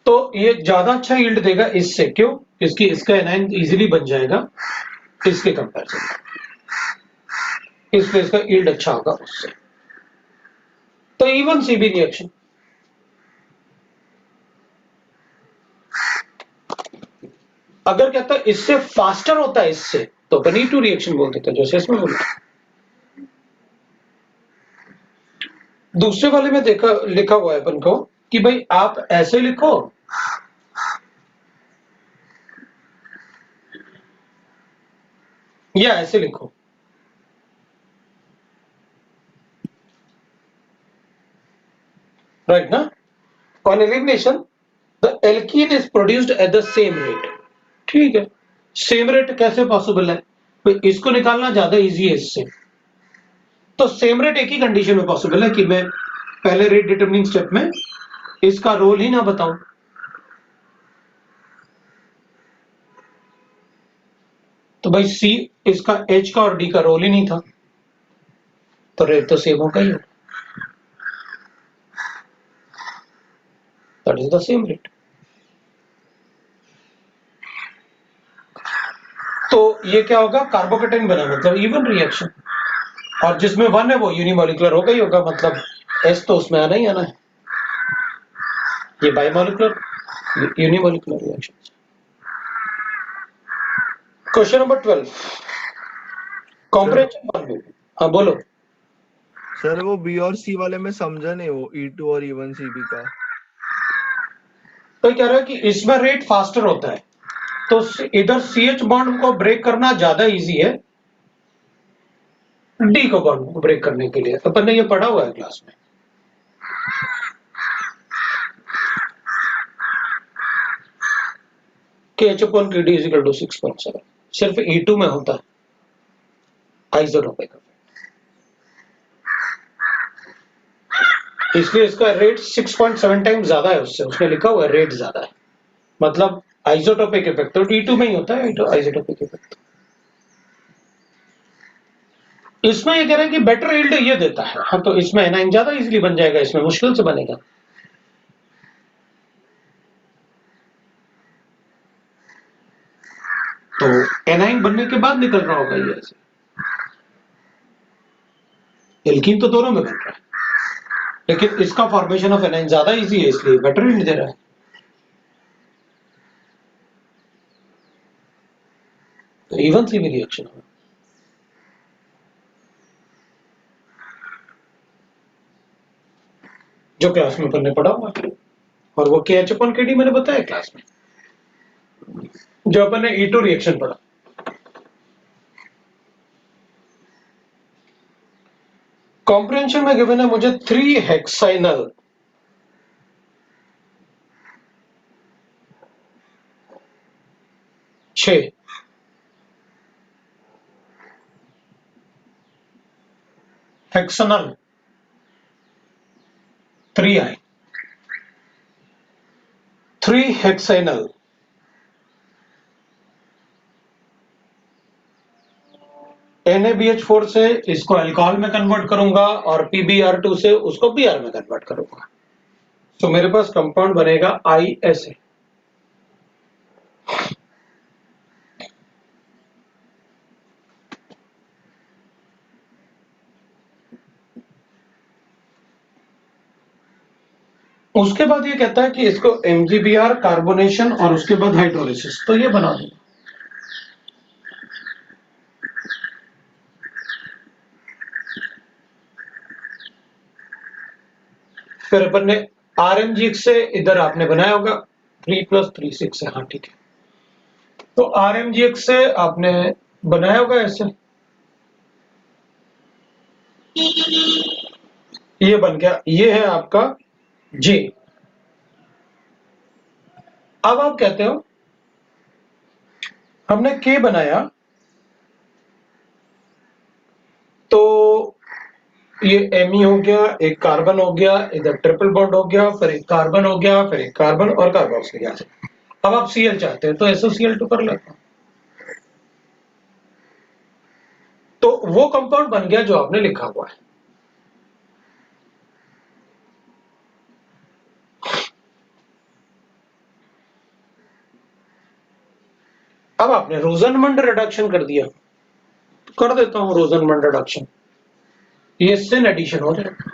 तो ये ज्यादा अच्छा यील्ड देगा इससे, क्यों? क्योंकि इसका एनाइन इजीली बन जाएगा इसके कंपैरिजन, इसलिए इसका यील्ड अच्छा होगा उससे। तो इवन सीबी रिएक्शन, अगर कहता है इससे फास्टर होता है इससे, तो अपन E2 रिएक्शन बोल देते हैं, जैसे इसमें बोला। दूसरे वाले में देखा लिखा हुआ है अपन को कि भाई आप ऐसे लिखो या ऐसे लिखो, राइट ना? On elimination the alkene is produced at the same rate. ठीक है, सेम रेट कैसे पॉसिबल है? भाई इसको निकालना ज्यादा इजी है इससे। तो सेम रेट एक ही कंडीशन में पॉसिबल है कि मैं पहले रेट डिटरमिनिंग स्टेप में इसका रोल ही ना बताऊं। तो भाई सी, इसका एच का और डी का रोल ही नहीं था, तो रेट तो सेम होगा ही, that is the same rate. तो ये क्या होगा? कार्बोकेटाइन बना, मतलब इवन रिएक्शन, और जिसमें वन है वो यूनिमोलिकुलर होगा ही होगा, मतलब एस तो उसमें आना ही आना है। ये bimolecular, unimolecular reaction. Question number 12, sir compression one में। हाँ बोलो। सर वो बी और सी वाले में समझा नहीं, वो E2 और E1 CB का। तो कह रहा है कि इसमें रेट फास्टर होता है, तो इधर CH बॉन्ड को ब्रेक करना ज्यादा इजी है डी को बॉन्ड को ब्रेक करने के लिए। अपन ने ये पढ़ा हुआ है क्लास में। KH/KD = 6.7 सिर्फ E2 में होता है आइसोटोपिक, इसलिए इसका रेट 6.7 टाइम ज्यादा है उससे, उसने लिखा हुआ है रेट ज्यादा है, मतलब आइसोटोपिक इफेक्ट तो E2 में ही होता है, आइसोटोपिक इफेक्ट। इसमें ये कह रहे हैं कि बेटर यील्ड ये देता है, हाँ, तो इसमें एनाइन ज्यादा इजीली बन जाएगा, इसमें मुश्किल से बनेगा। तो एनाइन बनने के बाद निकल रहा होगा ये ऐसे। एल्कीन तो दोनों में बन रहा है, लेकिन इसका फॉर्मेशन ऑफ एनाइन ज्यादा इजी है, इसलिए बेटर यील्ड दे रहा है। तो इवन सी भी रिएक्शन होगा, जो क्लास में अपन ने पढ़ा हुआ है, और वो KH/KD मैंने बताया क्लास में, जो अपन ने E2 रिएक्शन पढ़ा। कॉम्प्रिहेंशन में गिवन है मुझे 3 हेक्साइनल छह हेक्सानल 3I 3 हेक्साइनल NaBH4 से इसको अल्कोहल में कन्वर्ट करूंगा और PbR2 से उसको Br में कन्वर्ट करूंगा, तो मेरे पास कंपाउंड बनेगा ISA। उसके बाद ये कहता है कि इसको MgBr कार्बोनेशन और उसके बाद हाइड्रोलिसिस, तो ये बना दूंगा। फिर अपन ने RMGX से इधर आपने बनाया होगा 3 + 3 6 है, हाँ ठीक है। तो RMGX से आपने बनाया होगा ऐसे, ये बन गया, ये है आपका J। अब आप कहते हो हमने K बनाया, तो ये Me हो गया, एक कार्बन हो गया, इधर ट्रिपल बॉन्ड हो गया, फिर एक कार्बन हो गया, फिर एक कार्बन और कार्बोक्सिलिक एसिड। अब आप Cl चाहते हैं तो SOCl2 कर लेते हैं, तो वो कंपाउंड बन गया जो आपने लिखा हुआ है। अब आपने रोजनमंड रिडक्शन कर दिया, कर देता हूं रोजनमंड रिडक्शन, ये सिन एडिशन हो जाएगा।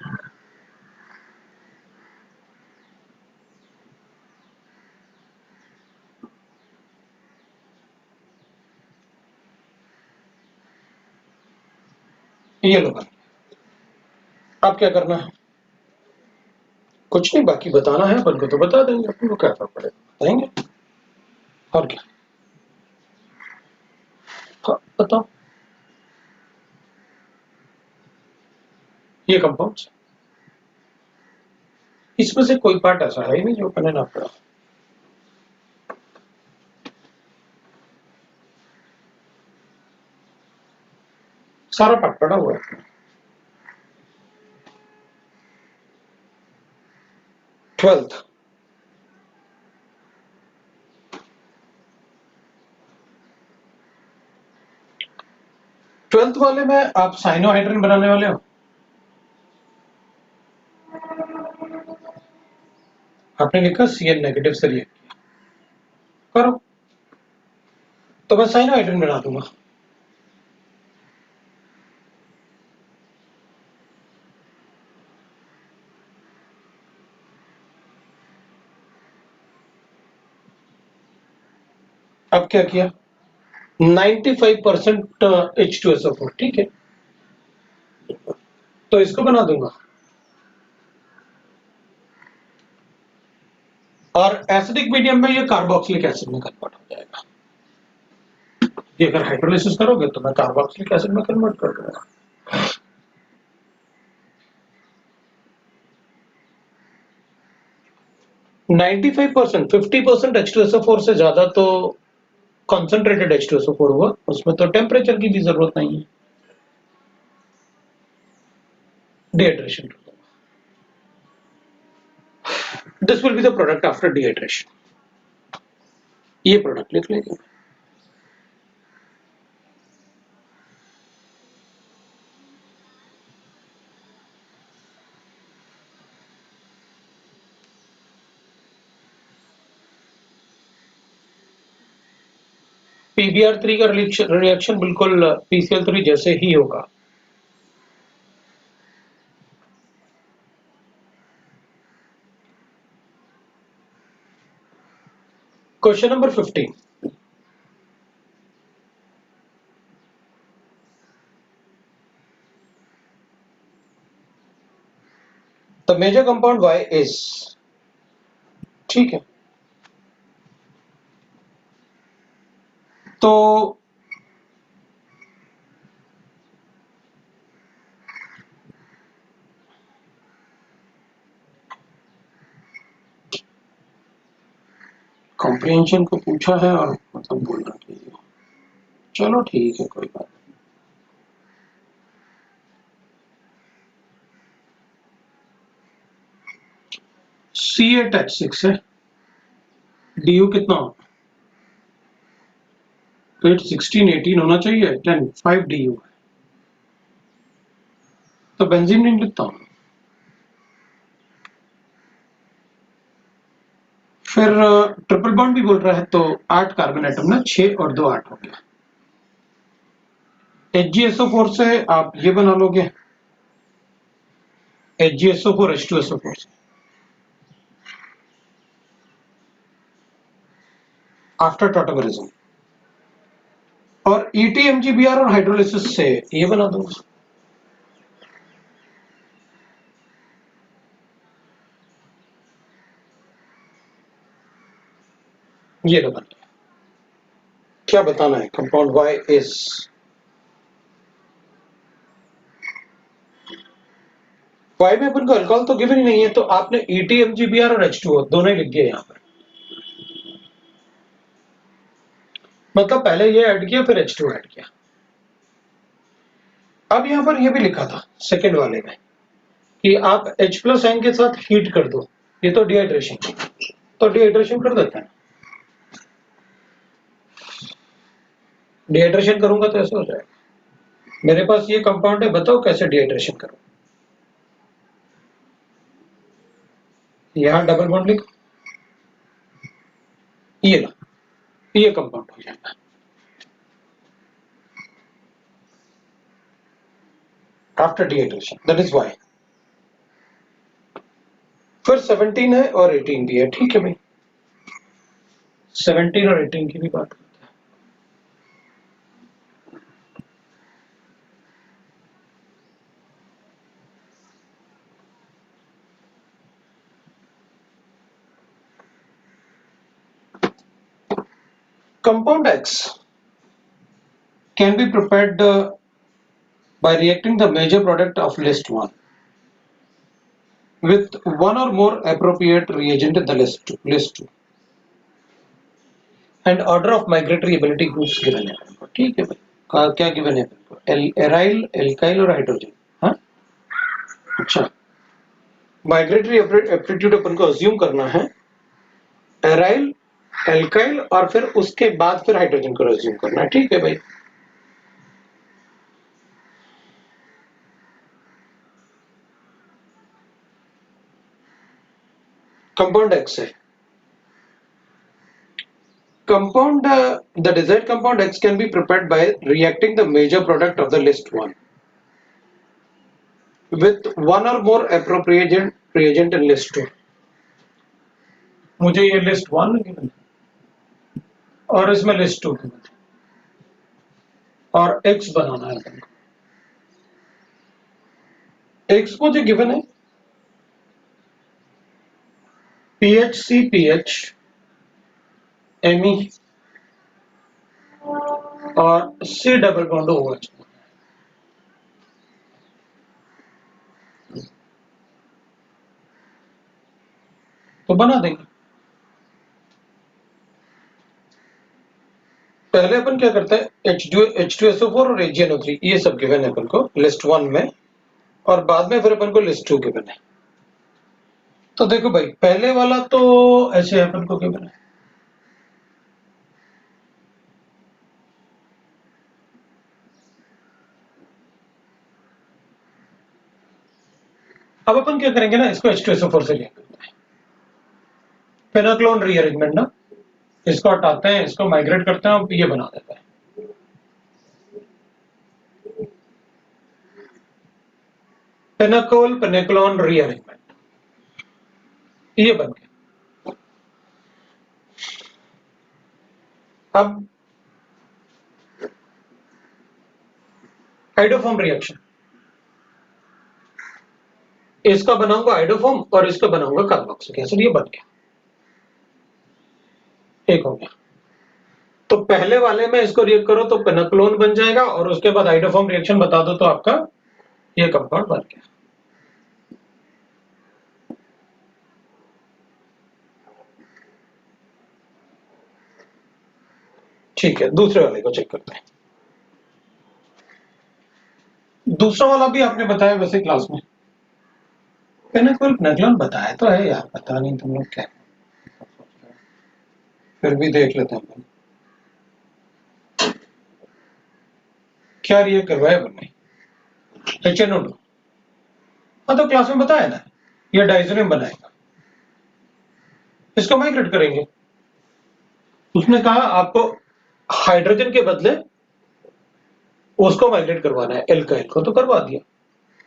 ये लो, अब क्या करना है? कुछ नहीं, बाकी बताना है अपन को तो बता देंगे, अपन को क्या फर्क पड़ेगा, बताएंगे और क्या। हाँ, बताओ। ये कंपाउंड्स, इसमें से कोई पार्ट ऐसा है ही नहीं जो अपन ने ना पढ़ा। सारा पार्ट पढ़ा हुआ है। 12th, वाले में आप साइनोहाइड्रिन बनाने वाले हो। आपने लिखा Cn नेगेटिव से रिएक्ट किया, करो, तो मैं साइनोहाइड्रिन बना दूंगा। अब क्या किया, 95% H2SO4, ठीक है, तो इसको बना दूंगा और एसिडिक मीडियम में ये कार्बोक्सिलिक एसिड में कन्वर्ट हो जाएगा। ये अगर हाइड्रोलिसिस करोगे तो मैं कार्बोक्सिलिक एसिड में कन्वर्ट कर दूंगा। नाइन्टी 50% H2SO4 से ज्यादा तो कॉन्सेंट्रेटेड H2SO4 हुआ, उसमें तो टेम्परेचर की भी जरूरत नहीं है, dehydration. This will be the product after dehydration, ये प्रोडक्ट लिख लेंगे। PBr3 का रिएक्शन बिल्कुल PCl3 जैसे ही होगा। Question number 15, the major compound Y is, ठीक है, तो कॉम्प्रिहेंशन को पूछा है और मतलब बोलना चाहिए, चलो ठीक है, कोई बात नहीं। C8H6 है, DU कितना हो, 8 16 18 होना चाहिए, 10 5 DU है, तो बेंजीन रिंग लिखता हूं। फिर ट्रिपल बॉन्ड भी बोल रहा है, तो 8 कार्बन एटम ना, 6 और 2 8 हो गया। HgSO4 से आप ये बना लोगे, HgSO4 H2SO4 से, आफ्टर टॉटोमेरिज्म, और ETMGBr और हाइड्रोलिसिस से ये बना दूंगा। ये बन गया। क्या बताना है, कंपाउंड Y इज, Y में अपन को अल्कोहल तो गिवन ही नहीं है, तो आपने ETMGBr और H2O दोनों ही लिख दिए यहां पर, मतलब पहले ये ऐड किया फिर H2 ऐड किया। अब यहां पर ये भी लिखा था सेकंड वाले में कि आप H+N के साथ हीट कर दो, ये तो डिहाइड्रेशन, तो डिहाइड्रेशन कर देते हैं। डिहाइड्रेशन करूंगा तो ऐसा हो जाएगा, मेरे पास ये कंपाउंड है, बताओ कैसे डिहाइड्रेशन करूं। यहां डबल बॉन्ड लिखो, ये लो, ये कंपाउंड हो जाएगा। After dehydration, that is Y. फिर 17 है और 18 भी है, ठीक है भाई, 17 और 18 की भी बात करते हैं। Compound x can be prepared by reacting the major product of list 1 with one or more appropriate reagent in the list 2 and order of migratory ability groups given है, ठीक है भाई। क्या गिवन है आपको? एराइल, एल्काइल और hydrogen. हाँ, अच्छा, माइग्रेटरी एप्टीट्यूड अपन को अज्यूम करना है एराइल, एल्काइल और फिर उसके बाद फिर हाइड्रोजन को अज्यूम करना है, ठीक है भाई। कंपाउंड एक्स है, compound the desired compound X can be prepared by reacting the major product of the list 1 with one or more appropriate reagent in list 2। मुझे ये लिस्ट 1 गिवन है और इसमें लिस्ट 2 गिवन है और X बनाना है अपन को। X मुझे गिवन है PHC PH Me और C डबल बॉन्ड OH, तो बना देंगे। पहले अपन क्या करते हैं, H2SO4 और AgNO3 ये सब गिवन है अपन को लिस्ट 1 में और बाद में फिर अपन को लिस्ट 2 गिवन है। तो देखो भाई, पहले वाला तो ऐसे अपन को गिवन है, अब अपन क्या करेंगे ना, इसको H2SO4 से लिंक करते हैं, पेनाक्लोन रीअरेंजमेंट ना, इसको हटाते हैं, इसको माइग्रेट करते हैं और ये बना देते हैं पेनाकोल पेनाक्लोन रीअरेंजमेंट, ये बन गया। अब हाइड्रोफॉर्म रिएक्शन, इसका बनाऊंगा हाइड्रोफॉर्म और इसका बनाऊंगा कार्बोक्सिलिक एसिड, ये बन गया, एक हो गया। तो पहले वाले में इसको रिएक्ट करो तो पेनाक्लोन बन जाएगा और उसके बाद हाइड्रोफॉर्म रिएक्शन बता दो तो आपका ये कंपाउंड बन गया। ठीक है, दूसरे वाले को चेक करते हैं। दूसरा वाला भी आपने बताया वैसे क्लास में, पेनाकोल पेनाक्लोन बताया तो है यार, पता नहीं तुम लोग क्या, फिर भी देख लेते हैं अपन क्या रिएक्ट करवाया अपन ने। HNO2, हाँ तो क्लास में बताया ना, ये डाइजोनियम बनाएगा, इसको माइग्रेट करेंगे। उसने कहा आपको हाइड्रोजन के बदले उसको माइग्रेट करवाना है, एल्काइल को, तो करवा दिया।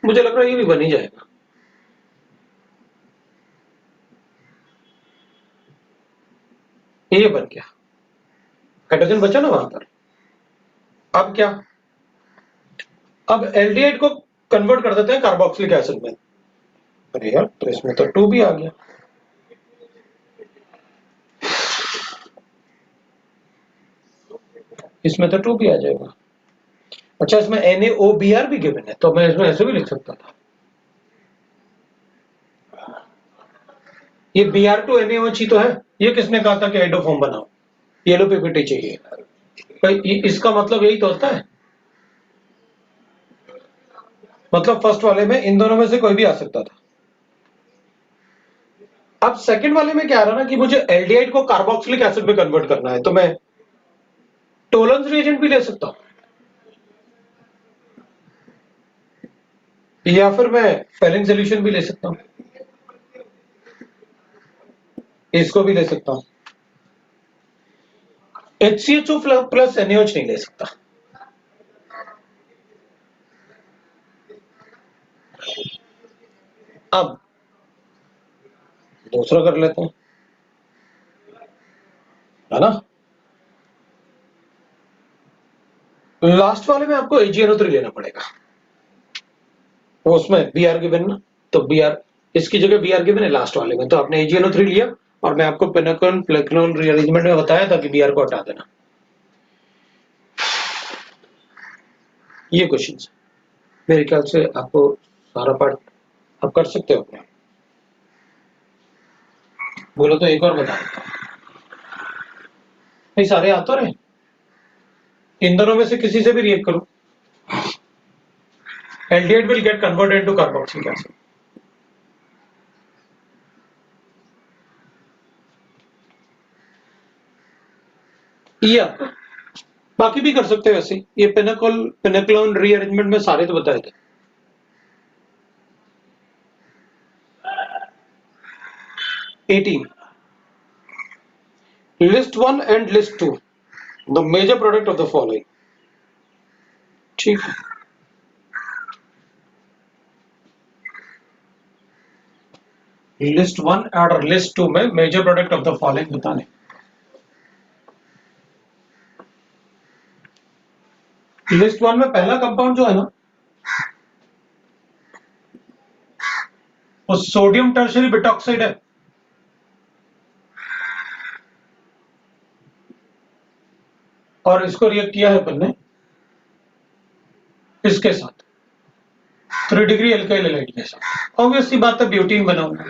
मुझे लग रहा है ये भी बन ही जाएगा। ये बन गया, हाइड्रोजन बचा ना वहां पर। अब क्या, अब एल्डिहाइड को कन्वर्ट कर देते हैं कार्बोक्सिलिक एसिड में। अरे यार, तो इसमें तो 2 भी आ गया, इसमें तो 2 भी आ जाएगा। अच्छा, इसमें NaOBr भी गिवन है, तो मैं इसमें ऐसे भी लिख सकता था, ये Br2 NaOH तो है। ये किसने कहा था कि हाइड्रोफॉर्म बनाओ, येलो पीपीटी चाहिए भाई, इसका मतलब यही तो होता है। मतलब फर्स्ट वाले में इन दोनों में से कोई भी आ सकता था। अब सेकंड वाले में क्या आ रहा ना कि मुझे एल्डिहाइड को कार्बोक्सिलिक एसिड में कन्वर्ट करना है, तो मैं टोलेंस रिएजेंट भी ले सकता हूं या फिर मैं फेलिंग सोल्यूशन भी ले सकता हूं, इसको भी ले सकता हूं। HCHO प्लस NaOH नहीं ले सकता, अब दूसरा कर लेते हैं, है ना। लास्ट वाले में आपको AgNO3 लेना पड़ेगा, तो उसमें बी आर गिवन ना, तो बी आर इसकी जगह बी आर गिवन है लास्ट वाले में, तो आपने AgNO3 लिया और मैं आपको पिनाकोन प्लेक्नोन रीअरेंजमेंट में बताया था कि बी आर को हटा देना। ये क्वेश्चन मेरे ख्याल से आपको सारा पार्ट आप कर सकते हो अपने। बोलो तो एक और बता देता हूँ, नहीं सारे आ तो रहे, इन दोनों में से किसी से भी रिएक्ट करो, aldehyde will get converted to carboxylic acid. ये आपको बाकी भी कर सकते हो वैसे, ये पिनाकोन रीअरेंजमेंट में सारे तो बताए थे। List 1 and list 2 the major product of the following. ठीक है, लिस्ट 1 और लिस्ट 2 में major product of the following बताने। लिस्ट 1 में पहला कंपाउंड जो है ना, वो सोडियम टर्शियरी बिटॉक्साइड है, और इसको रिएक्ट किया है अपन ने इसके साथ 3 डिग्री एल्काइल हैलाइड के साथ। ऑब्वियस सी बात है, ब्यूटीन बनाऊंगा,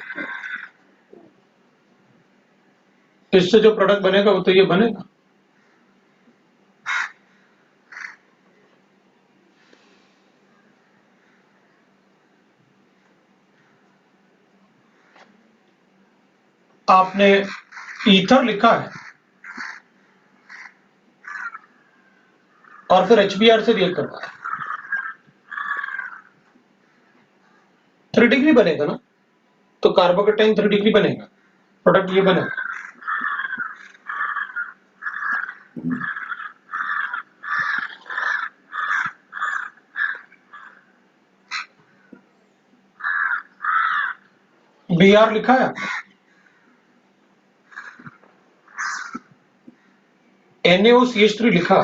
इससे जो प्रोडक्ट बनेगा वो तो ये बनेगा। आपने ईथर लिखा है और फिर HBr से रिएक्ट करवाया, 3 डिग्री बनेगा ना, तो कार्बोकेटाइन 3 डिग्री बनेगा, प्रोडक्ट ये बनेगा। Br लिखा है आपने, NaOCH3 लिखा,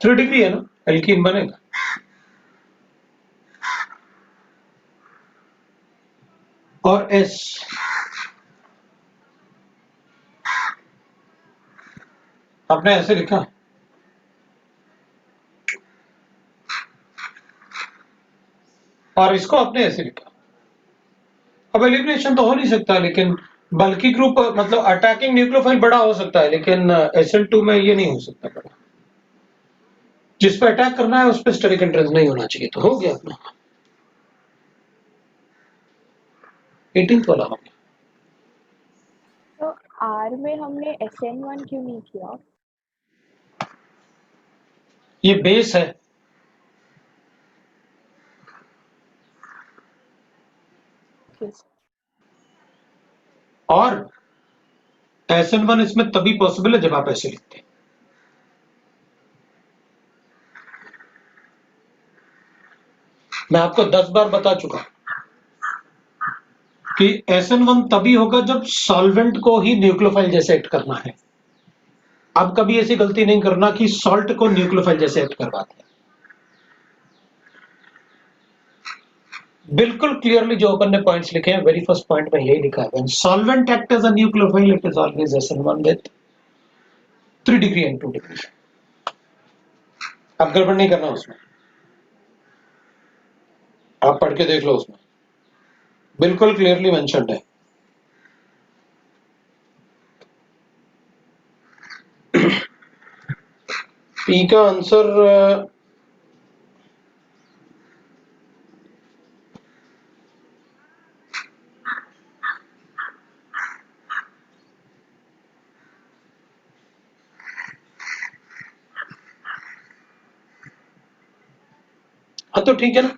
3 डिग्री है ना, एल्कीन बनेगा। और S आपने ऐसे लिखा, और इसको आपने ऐसे लिखा। अब एलिमिनेशन तो हो नहीं सकता, लेकिन बल्कि ग्रुप मतलब अटैकिंग न्यूक्लियोफाइल बड़ा हो सकता है, लेकिन SL2 में ये नहीं हो सकता बड़ा। जिस पे अटैक करना है उस पे स्टेरिक एंट्रेंस नहीं होना चाहिए, तो हो गया अपना 18th वाला हो गया। तो आर में हमने SN1 क्यों नहीं किया? ये बेस है, किस और SN1 इसमें तभी पॉसिबल है जब आप ऐसे लिखते हैं। मैं आपको 10 बार बता चुका कि SN1 तभी होगा जब सॉल्वेंट को ही न्यूक्लियोफाइल जैसे एक्ट करना है। अब कभी ऐसी गलती नहीं करना कि सॉल्ट को न्यूक्लियोफाइल जैसे एक्ट करवाते हैं। बिल्कुल क्लियरली जो अपन ने पॉइंट्स लिखे हैं, वेरी फर्स्ट पॉइंट में यही लिखा है, when solvent act as a nucleophile it is always SN1 with 3 degree and 2 degree. अब गड़बड़ नहीं करना उसमें, आप पढ़ के देख लो, उसमें बिल्कुल क्लियरली मेंशन्ड है। पी का आंसर हाँ तो ठीक है ना,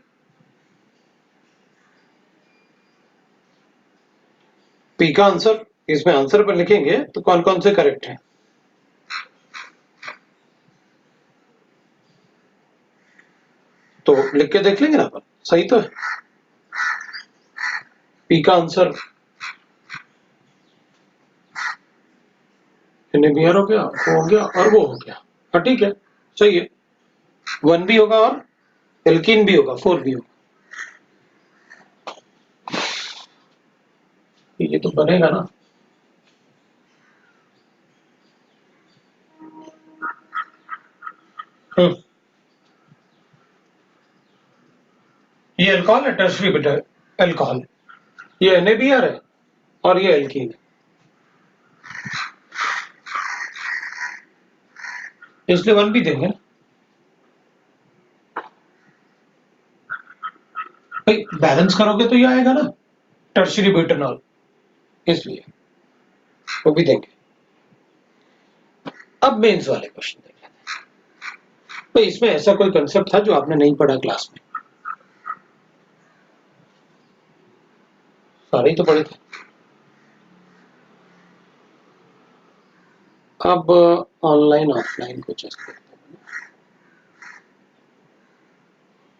पी का आंसर इसमें आंसर पर लिखेंगे तो कौन कौन से करेक्ट है। तो लिख के देख लेंगे ना अपन, सही तो है। पी का आंसर NaBr हो गया, वो हो गया और वो हो गया। हाँ ठीक है, सही है। 1 भी होगा और एल्कीन भी होगा, 4 भी होगा। ये तो बनेगा ना। ये अल्कोहल है, टर्शरी बेटा अल्कोहल। ये NaBr है और ये एल्कीन है, इसलिए 1 भी देंगे ना भाई। बैलेंस करोगे तो ये आएगा ना, टर्शरी ब्यूटेनॉल, इसलिए वो भी देंगे। अब मेंस वाले क्वेश्चन देखें भाई। इसमें ऐसा कोई कंसेप्ट था जो आपने नहीं पढ़ा क्लास में? सारे ही तो पढ़े थे। अब ऑनलाइन ऑफलाइन कुछ ऐसा करते हैं।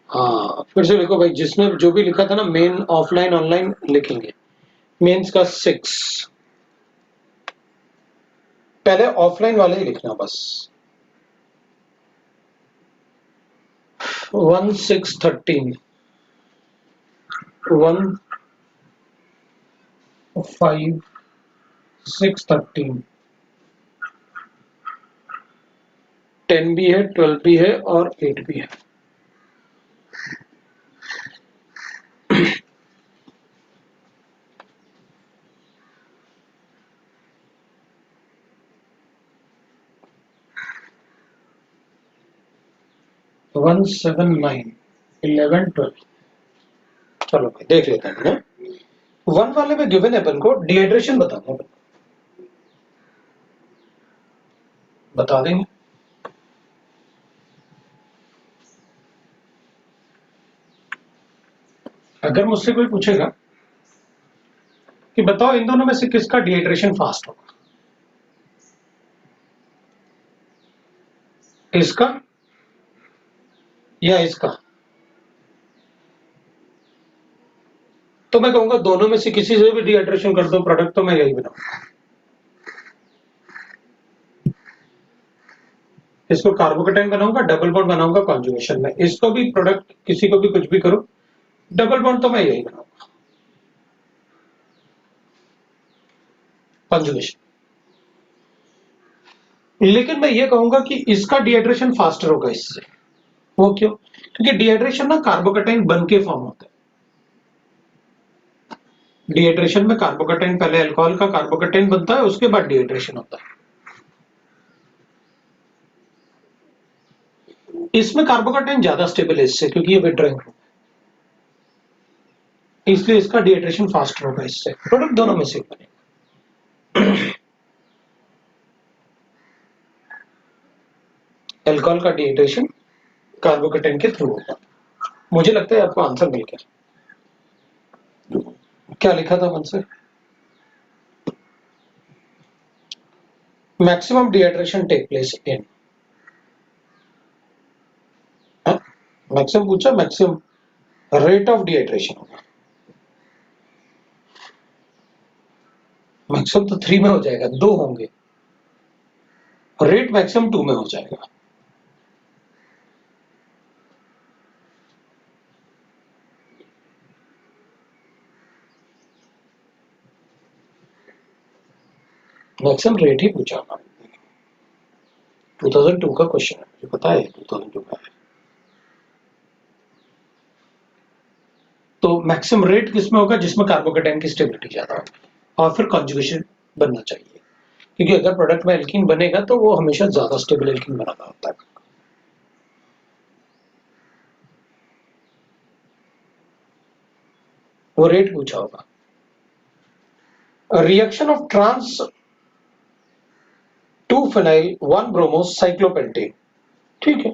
हाँ फिर से लिखो भाई, जिसमें जो भी लिखा था ना मेन ऑफलाइन ऑनलाइन लिखेंगे। मेंस का 6 पहले ऑफलाइन वाले ही लिखना बस। 1 6 13 1 5 6 13 10 भी है, 12 भी है और 8 भी है। वन 7 9 11 12। चलो भाई देख लेते हैं ना। 1 वाले में गिवन है अपन को डिहाइड्रेशन बताना है, बता देंगे। अगर मुझसे कोई पूछेगा कि बताओ इन दोनों में से किसका डिहाइड्रेशन फास्ट होगा, इसका या इसका, तो मैं कहूंगा दोनों में से किसी से भी डिहाइड्रेशन कर दो प्रोडक्ट, तो मैं यही बनाऊंगा। इसको कार्बोकेटाइन बनाऊंगा, डबल बॉन्ड बनाऊंगा कॉन्जुगेशन में। इसको भी प्रोडक्ट किसी को भी कुछ भी करो, डबल बॉन्ड तो मैं यही बनाऊंगा कॉन्जुगेशन। लेकिन मैं ये कहूंगा कि इसका डिहाइड्रेशन फास्टर होगा इससे। वो क्यों? क्योंकि डिहाइड्रेशन ना कार्बोकेटाइन बन के फॉर्म होता है। डिहाइड्रेशन में कार्बोकेटाइन, पहले अल्कोहल का कार्बोकेटाइन बनता है, उसके बाद डिहाइड्रेशन होता है। इसमें कार्बोकेटाइन ज्यादा स्टेबल है इससे, क्योंकि ये विड्रॉइंग ग्रुप है, इसलिए इसका डिहाइड्रेशन फास्टर होगा इससे। प्रोडक्ट दोनों में से एक बनेगा। अल्कोहल का डिहाइड्रेशन कार्बोकेटाइन के थ्रू होगा। मुझे लगता है आपको आंसर मिल गया। क्या लिखा था मन से? Maximum dehydration take place in, maximum पूछा, मैक्सिमम रेट ऑफ डिहाइड्रेशन होगा। मैक्सिमम तो 3 में हो जाएगा, 2 होंगे। रेट मैक्सिमम 2 में हो जाएगा। मैक्सिमम रेट ही पूछा होगा। 2002 का क्वेश्चन है, मुझे पता है 2002 का है। तो मैक्सिमम रेट किसमें होगा? जिसमें कार्बोकेटाइन की स्टेबिलिटी ज्यादा होगी और फिर कॉन्जुगेशन बनना चाहिए, क्योंकि अगर प्रोडक्ट में एल्कीन बनेगा तो वो हमेशा ज्यादा स्टेबल एल्कीन बनाना होता है। वो रेट पूछा होगा। Reaction of trans 2 phenyl 1 bromo cyclopentane, ठीक है।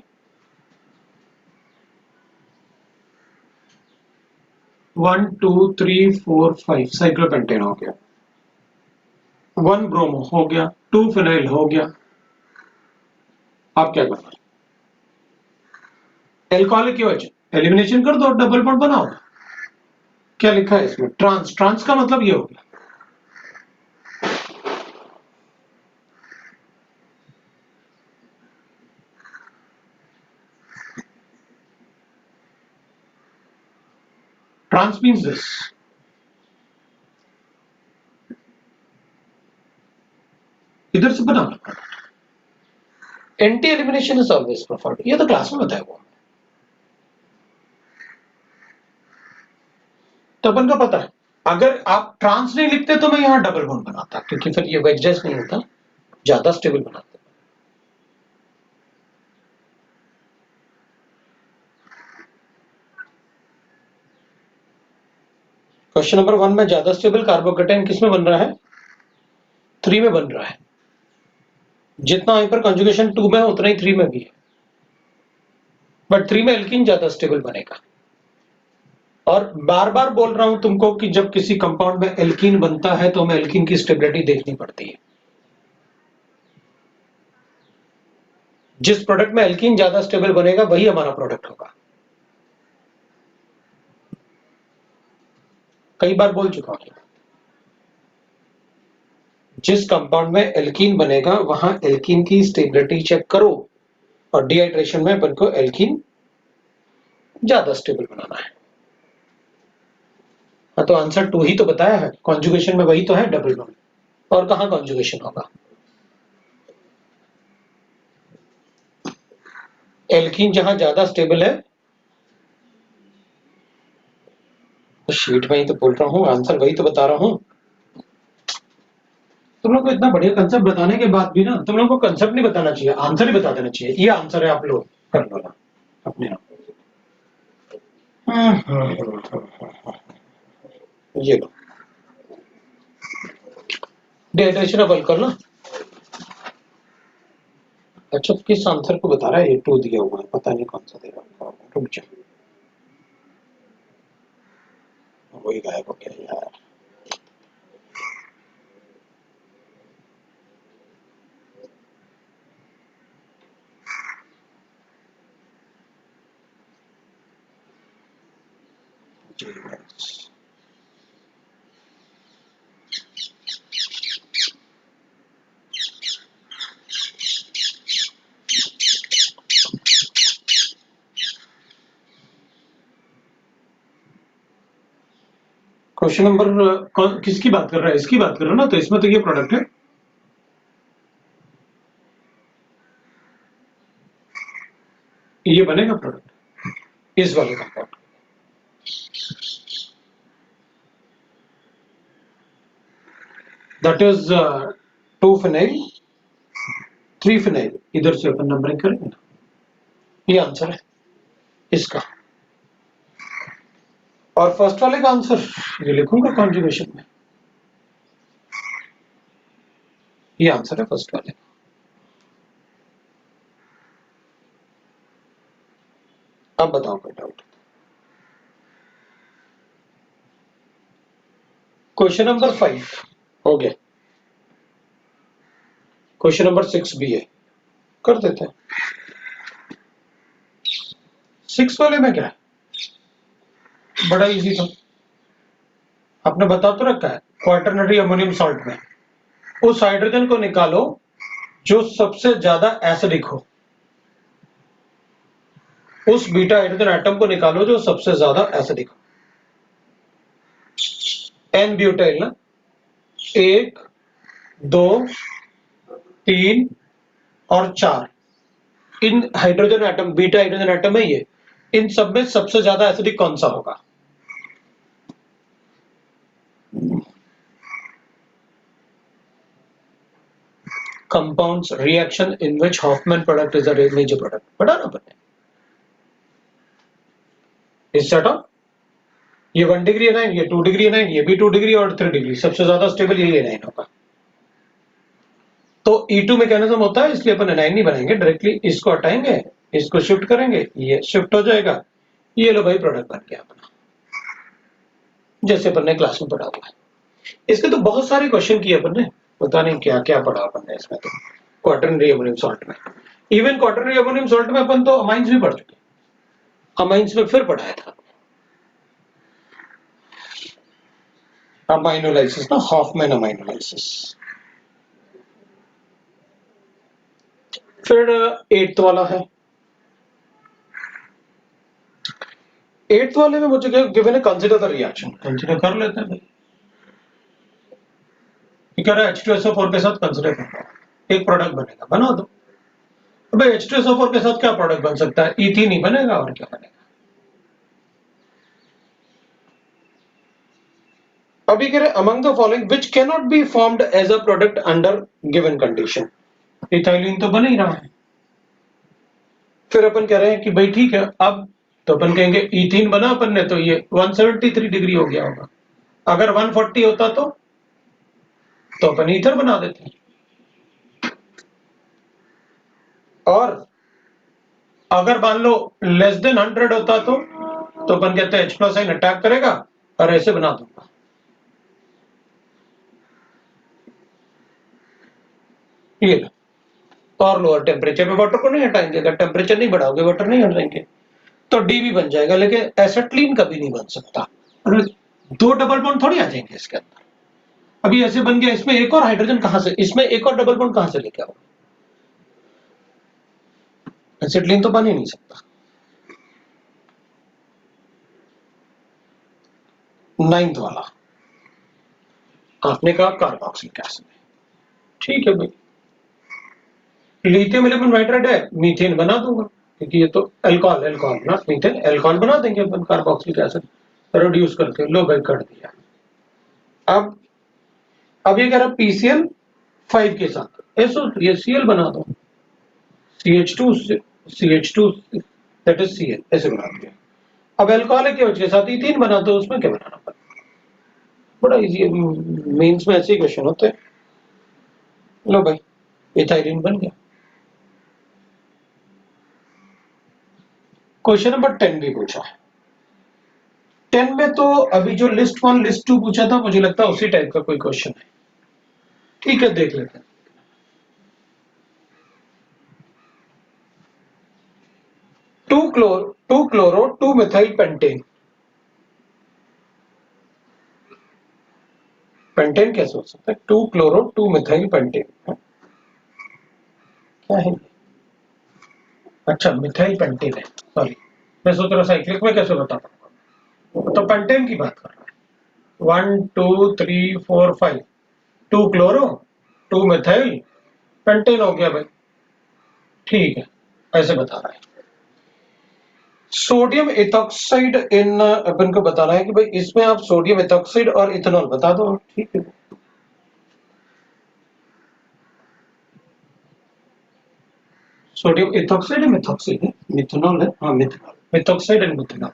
वन 2 3 4 5 साइक्लोपेंटेन हो गया, 1 ब्रोमो हो गया, 2 फिनाइल हो गया। आप क्या करना है? एल्कोहलिक की वजह एलिमिनेशन कर दो, डबल बॉन्ड बनाओ। क्या लिखा है इसमें? ट्रांस। ट्रांस का मतलब ये हो गया, ट्रांस मीन्स दिस। इधर से बना, anti elimination is always preferred, ये तो क्लास में बताया हुआ, तो अपन को पता है। अगर आप ट्रांस नहीं लिखते तो मैं यहां डबल बॉन्ड बनाता, क्योंकि फिर ये वेजेस नहीं होता, ज्यादा स्टेबल बनाते। क्वेश्चन नंबर 1 में ज्यादा स्टेबल कार्बोकेटाइन किसमें बन रहा है? 3 में बन रहा है। जितना हाइपर कंजुगेशन 2 में है उतना ही 3 में भी है, बट 3 में एल्कीन ज्यादा स्टेबल बनेगा। और बार बार बोल रहा हूं तुमको कि जब किसी कंपाउंड में एल्कीन बनता है तो हमें एल्कीन की स्टेबिलिटी देखनी पड़ती है। जिस प्रोडक्ट में एल्कीन ज्यादा स्टेबल बनेगा वही हमारा प्रोडक्ट होगा। कई बार बोल चुका हूं, जिस कंपाउंड में एल्कीन बनेगा वहां एल्कीन की स्टेबिलिटी चेक करो, और डिहाइड्रेशन में अपन को एल्कीन ज्यादा स्टेबल बनाना है। हाँ, तो आंसर 2 ही तो बताया है, कॉन्जुगेशन में वही तो है डबल बॉन्ड, और कहां कॉन्जुगेशन होगा? एल्कीन जहां ज्यादा स्टेबल है, तो शीट में ही तो बोल रहा हूं, आंसर वही तो बता रहा हूं। तुम लोग को इतना बढ़िया कंसेप्ट बताने के बाद भी ना तुम लोग को कंसेप्ट नहीं बताना चाहिए, आंसर ही बता देना चाहिए। ये आंसर है, आप लोग कर लो ना अपने आप। ये लो, डिहाइड्रेशन अब हल कर लो। अच्छा, किस आंसर को बता रहा है? ये 2 दिया हुआ है, पता नहीं कौन सा दे रहा है, रुक जा, वही गायब हो गया यार। क्वेश्चन नंबर किसकी बात कर रहा है? इसकी बात कर रहा है ना, तो इसमें तो ये प्रोडक्ट है, ये बनेगा प्रोडक्ट इस वाले compound. That is 2 phenyl 3 phenyl, इधर से अपन नंबरिंग करेंगे ना, ये आंसर है इसका। और फर्स्ट वाले का आंसर ये लिखूंगा कॉन्जुगेशन में, ये आंसर है फर्स्ट वाले। अब बताओ कोई डाउट? क्वेश्चन नंबर 5 हो गया, क्वेश्चन नंबर 6 भी है, कर देते हैं। 6 वाले में क्या है? बड़ा इजी था, आपने बता तो रखा है, क्वाटरनरी अमोनियम सॉल्ट में उस हाइड्रोजन को निकालो जो सबसे ज्यादा एसिडिक हो, उस बीटा हाइड्रोजन एटम को निकालो जो सबसे ज्यादा एसिडिक हो। एन ब्यूटाइल ना, 1 2 3 और 4, in hydrogen atom, beta hydrogen atom है ये, इन सब में सबसे ज्यादा एसिडिक कौन सा होगा? Compounds reaction in which Hoffman product is a major product, पढ़ा ना आपने? इस सेट ऑफ, ये 1 डिग्री है 9, ये 2 डिग्री है 9, ये भी 2 डिग्री और 3 डिग्री, सबसे ज्यादा स्टेबल यही है 9 होगा। तो E2 मैकेनिज्म होता है, इसलिए अपन 9 नहीं बनाएंगे, डायरेक्टली इसको हटाएंगे, इसको शिफ्ट करेंगे, ये शिफ्ट हो जाएगा, ये लो भाई प्रोडक्ट बन गया अपना, जैसे अपन ने क्लास में पढ़ा हुआ है। इसके तो बहुत सारे क्वेश्चन किए अपन ने, पता नहीं क्या क्या पढ़ा अपन ने इसमें, तो क्वाटरनरी अमोनियम सॉल्ट में, इवन क्वाटरनरी अमोनियम सॉल्ट में अपन तो अमाइंस भी पढ़ चुके, अमाइंस में फिर पढ़ाया था। अमाइनोलाइसिस ना, हॉफमैन अमाइनोलाइसिस। फिर 8th वाला है। 8th वाले में मुझे गिवन है कंसीडर द रिएक्शन, कंसीडर कर लेते हैं भाई। ये कह रहा है H2SO4 के साथ कंसीडर करना, एक प्रोडक्ट बनेगा, बना दो। अबे H2SO4 के साथ क्या प्रोडक्ट बन सकता है? इथीन ही बनेगा, और क्या बनेगा। अभी कह रहे among the following which can not be formed as a product under given condition. Ethylene तो बन ही रहा है। फिर अपन कह रहे हैं कि भाई ठीक है, अब तो अपन कहेंगे इथीन बना अपन ने, तो ये 173 डिग्री हो गया होगा। अगर 140 होता तो अपन ईथर बना देते। और अगर मान लो लेस देन 100 होता तो अपन कहते हैं H+ आइन अटैक करेगा और ऐसे बना दूंगा। ये और लोअर टेम्परेचर पे वाटर को नहीं हटाएंगे, अगर टेम्परेचर नहीं बढ़ाओगे वाटर नहीं हटाएंगे, तो डी भी बन जाएगा, लेकिन एसिटिलीन कभी नहीं बन सकता। अरे 2 डबल बॉन्ड थोड़ी आ जाएंगे इसके अंदर। अभी ऐसे बन गया, इसमें एक और हाइड्रोजन कहां से, इसमें एक और डबल बॉन्ड कहां से लेके आओ? एसिटिलीन तो बन ही नहीं सकता। 9th वाला आपने कहा कार्बोक्सिलिक एसिड, ठीक है भाई। लिथियम 11 नाइट्रेट है, मीथेन बना दूंगा, क्योंकि ये तो अल्कोहल, अल्कोहल ना मीथेन, अल्कोहल बना देंगे अपन कार्बोक्सिलिक एसिड रिड्यूस करके। लो भाई कर दिया। अब ये कह रहा PCl 5 के साथ SO, ये Cl बना दो, CH2 दैट इज Cl, ऐसे बना दिया। अब अल्कोहलिक के वजह के साथ इथीन बना दो, उसमें क्या बनाना पड़ेगा? बड़ा इजी है, मेंस में ऐसे ही क्वेश्चन होते हैं। लो भाई इथाइलिन बन गया। क्वेश्चन नंबर 10 भी पूछा है। 10 में तो अभी जो लिस्ट 1 लिस्ट 2 पूछा था, मुझे लगता है उसी टाइप का कोई क्वेश्चन है। ठीक है, देख लेते हैं। 2-chloro 2-methyl pentane. पेंटेन कैसे हो सकता है? 2-chloro 2-methyl पेंटेन क्या है? अच्छा मिथाइल पेंटेन है, सॉरी मैं सोच रहा साइक्लिक में कैसे बता पाऊंगा। तो पेंटेन की बात कर रहा है। 1 2 3 4 5 2-chloro 2-methyl पेंटेन हो गया भाई। ठीक है, ऐसे बता रहा है। सोडियम इथॉक्साइड इन, अपन को बताना है कि भाई इसमें आप सोडियम इथॉक्साइड और इथेनॉल बता दो। ठीक है, सोडियम इथॉक्साइड है, मिथॉक्साइड है, मिथेनॉल है, हाँ मिथेनॉल, मिथॉक्साइड एंड मिथेनॉल।